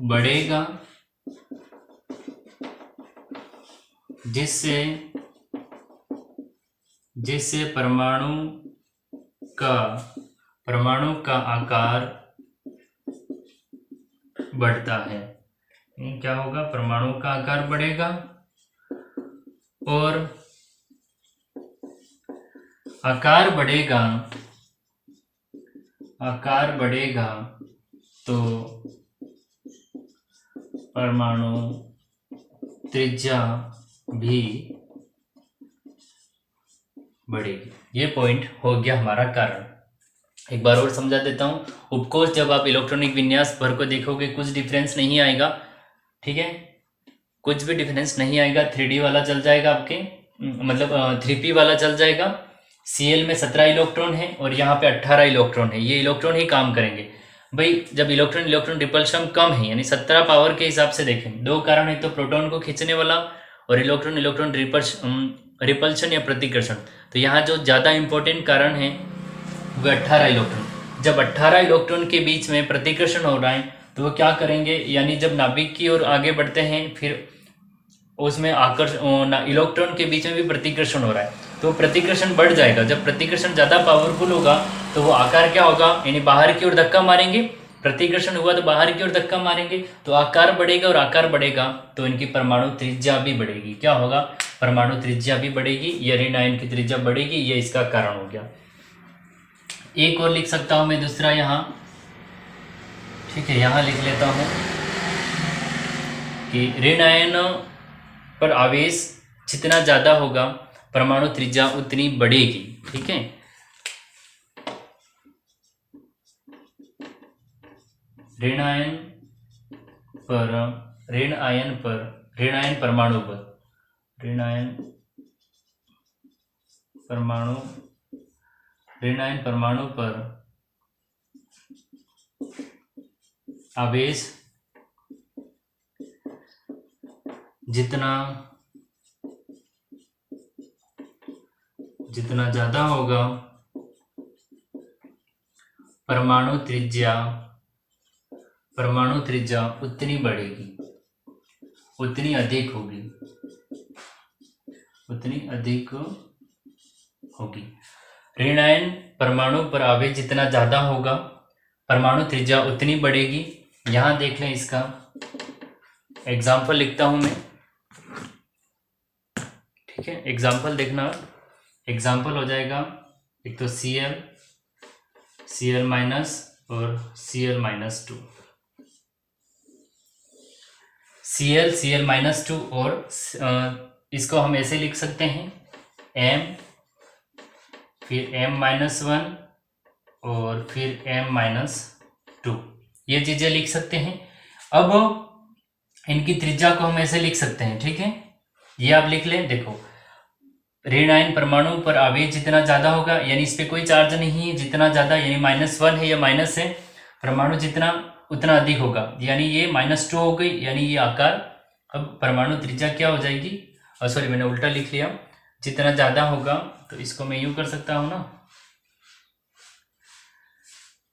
बढ़ेगा, जिससे परमाणु का आकार बढ़ता है। क्या होगा, परमाणु का आकार बढ़ेगा, और आकार बढ़ेगा तो परमाणु त्रिज्या भी बढ़ेगी। ये पॉइंट हो गया हमारा कारण। एक बार और समझा देता हूँ। उपकोष जब आप इलेक्ट्रॉनिक विन्यास भर को देखोगे कुछ डिफरेंस नहीं आएगा, ठीक है, कुछ भी डिफरेंस नहीं आएगा। 3D वाला चल जाएगा आपके, मतलब 3p वाला चल जाएगा। Cl में 17 इलेक्ट्रॉन है और यहाँ पे 18 इलेक्ट्रॉन है। ये इलेक्ट्रॉन ही काम करेंगे भाई। जब इलेक्ट्रॉन रिपल्शन कम है, यानी 17 पावर के हिसाब से देखें, दो कारण है, तो प्रोटॉन को खींचने वाला और इलेक्ट्रॉन रिपल्शन या प्रतिकर्षण। तो यहाँ जो ज़्यादा इंपॉर्टेंट कारण है वो 18 इलेक्ट्रॉन। जब 18 इलेक्ट्रॉन के बीच में प्रतिकर्षण हो रहा है तो वो क्या करेंगे, यानी जब नाभिक की ओर आगे बढ़ते हैं फिर उसमें इलेक्ट्रॉन के बीच में भी प्रतिकर्षण हो रहा है तो प्रतिकर्षण बढ़ जाएगा। जब प्रतिकर्षण ज़्यादा पावरफुल होगा तो वो आकार क्या होगा, यानी बाहर की ओर धक्का मारेंगे। प्रतिकर्षण हुआ तो बाहर की ओर धक्का मारेंगे तो आकार बढ़ेगा, और आकार बढ़ेगा तो इनकी परमाणु त्रिज्या भी बढ़ेगी। क्या होगा, परमाणु त्रिज्या भी बढ़ेगी, या ऋण आयन की त्रिज्या बढ़ेगी। ये इसका कारण हो गया। एक और लिख सकता हूं मैं दूसरा यहाँ, ठीक है, यहाँ लिख लेता हूं कि ऋण आयन पर आवेश जितना ज़्यादा होगा परमाणु त्रिज्या उतनी बढ़ेगी। ठीक है, ऋण आयन परमाणु पर आवेश जितना ज्यादा होगा परमाणु त्रिज्या उतनी बढ़ेगी, उतनी अधिक होगी। ऋण आयन परमाणु पर आवेश जितना ज्यादा होगा परमाणु त्रिज्या उतनी बढ़ेगी। यहां देख लें, इसका एग्जाम्पल लिखता हूं मैं, ठीक है। एग्जाम्पल देखना, एग्जाम्पल हो जाएगा एक तो Cl माइनस और Cl-2, Cl-2, और इसको हम ऐसे लिख सकते हैं M, फिर M-1 और फिर M-2, ये चीजें लिख सकते हैं। अब इनकी त्रिज्या को हम ऐसे लिख सकते हैं, ठीक है, ये आप लिख लें। देखो, ऋण आयन परमाणु पर आवेश जितना ज्यादा होगा, यानी इस पे कोई चार्ज नहीं है, जितना ज्यादा, यानी -1 है या माइनस है, परमाणु जितना उतना अधिक होगा, यानी ये -2 हो गई, यानी ये आकार। अब परमाणु त्रिज्या क्या हो जाएगी, सॉरी मैंने उल्टा लिख लिया, जितना ज्यादा होगा तो इसको मैं यूं कर सकता हूं ना,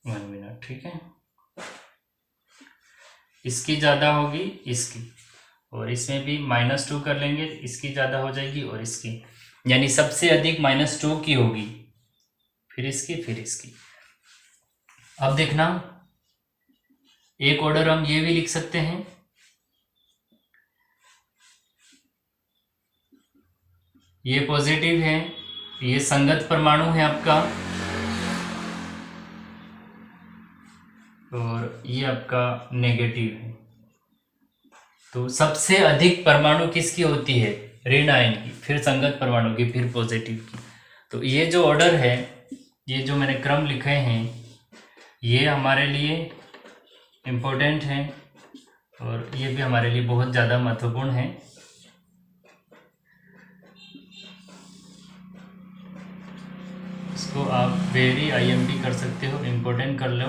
1 मिनट, ठीक है, इसकी ज्यादा होगी इसकी, और इसमें भी -2 कर लेंगे, इसकी ज्यादा हो जाएगी और इसकी, यानी सबसे अधिक -2 की होगी, फिर इसकी, फिर इसकी। अब देखना, एक ऑर्डर हम ये भी लिख सकते हैं, ये पॉजिटिव है, ये संगत परमाणु है आपका, और ये आपका नेगेटिव है। तो सबसे अधिक परमाणु किसकी होती है, ऋण आयन की, फिर संगत परमाणु की, फिर पॉजिटिव की। तो ये जो ऑर्डर है, ये जो मैंने क्रम लिखे हैं, ये हमारे लिए इम्पोर्टेंट है और ये भी हमारे लिए बहुत ज़्यादा महत्वपूर्ण है। इसको आप वेरी IMP कर सकते हो, इम्पोर्टेंट कर लो।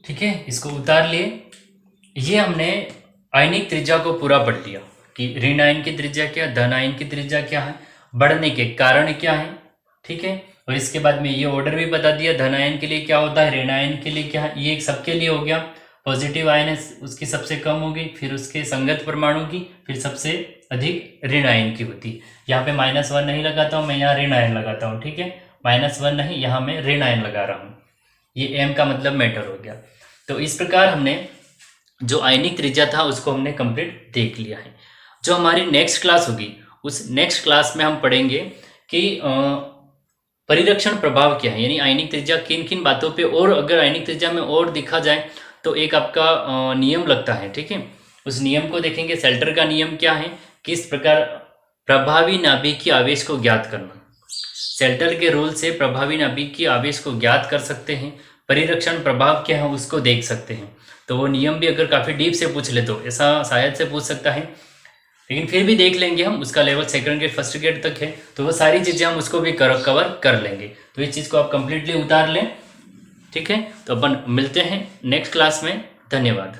ठीक है, इसको उतार लिए। ये हमने आयनिक त्रिज्या को पूरा पढ़ लिया कि ऋण आयन की त्रिज्या क्या, धन आयन की त्रिज्या क्या है, बढ़ने के कारण क्या है, ठीक है। और इसके बाद में ये ऑर्डर भी बता दिया, धन आयन के लिए क्या होता है, ऋण आयन के लिए क्या है, ये सबके लिए हो गया। पॉजिटिव आयन है उसकी सबसे कम होगी, फिर उसके संगत परमाणु की, फिर सबसे अधिक ऋण आयन की होती है। यहाँ पे -1 नहीं लगाता हूँ मैं, यहाँ ऋण आयन लगाता हूँ, ठीक है, -1 नहीं, यहाँ मैं ऋण आयन लगा रहा हूँ, ये M का मतलब मैटर हो गया। तो इस प्रकार हमने जो आयनिक त्रिज्या था उसको हमने कंप्लीट देख लिया है। जो हमारी नेक्स्ट क्लास होगी उस नेक्स्ट क्लास में हम पढ़ेंगे कि परिरक्षण प्रभाव क्या है, यानी आयनिक त्रिज्या किन किन बातों पे, और अगर आयनिक त्रिज्या में और देखा जाए तो एक आपका नियम लगता है, ठीक है। उस नियम को देखेंगे, सेल्टर का नियम क्या है, किस प्रकार प्रभावी नाभिक की आवेश को ज्ञात करना। सेल्टर के रूल से प्रभावी नाभिक की आवेश को ज्ञात कर सकते हैं, परिरक्षण प्रभाव क्या है उसको देख सकते हैं। तो वो नियम भी अगर काफ़ी डीप से पूछ ले तो ऐसा शायद से पूछ सकता है, लेकिन फिर भी देख लेंगे हम। उसका level second grade first grade तक है, तो वो सारी चीज़ें हम उसको भी कवर कर लेंगे। तो इस चीज़ को आप कंप्लीटली उतार लें, ठीक है। तो अपन मिलते हैं नेक्स्ट क्लास में। धन्यवाद।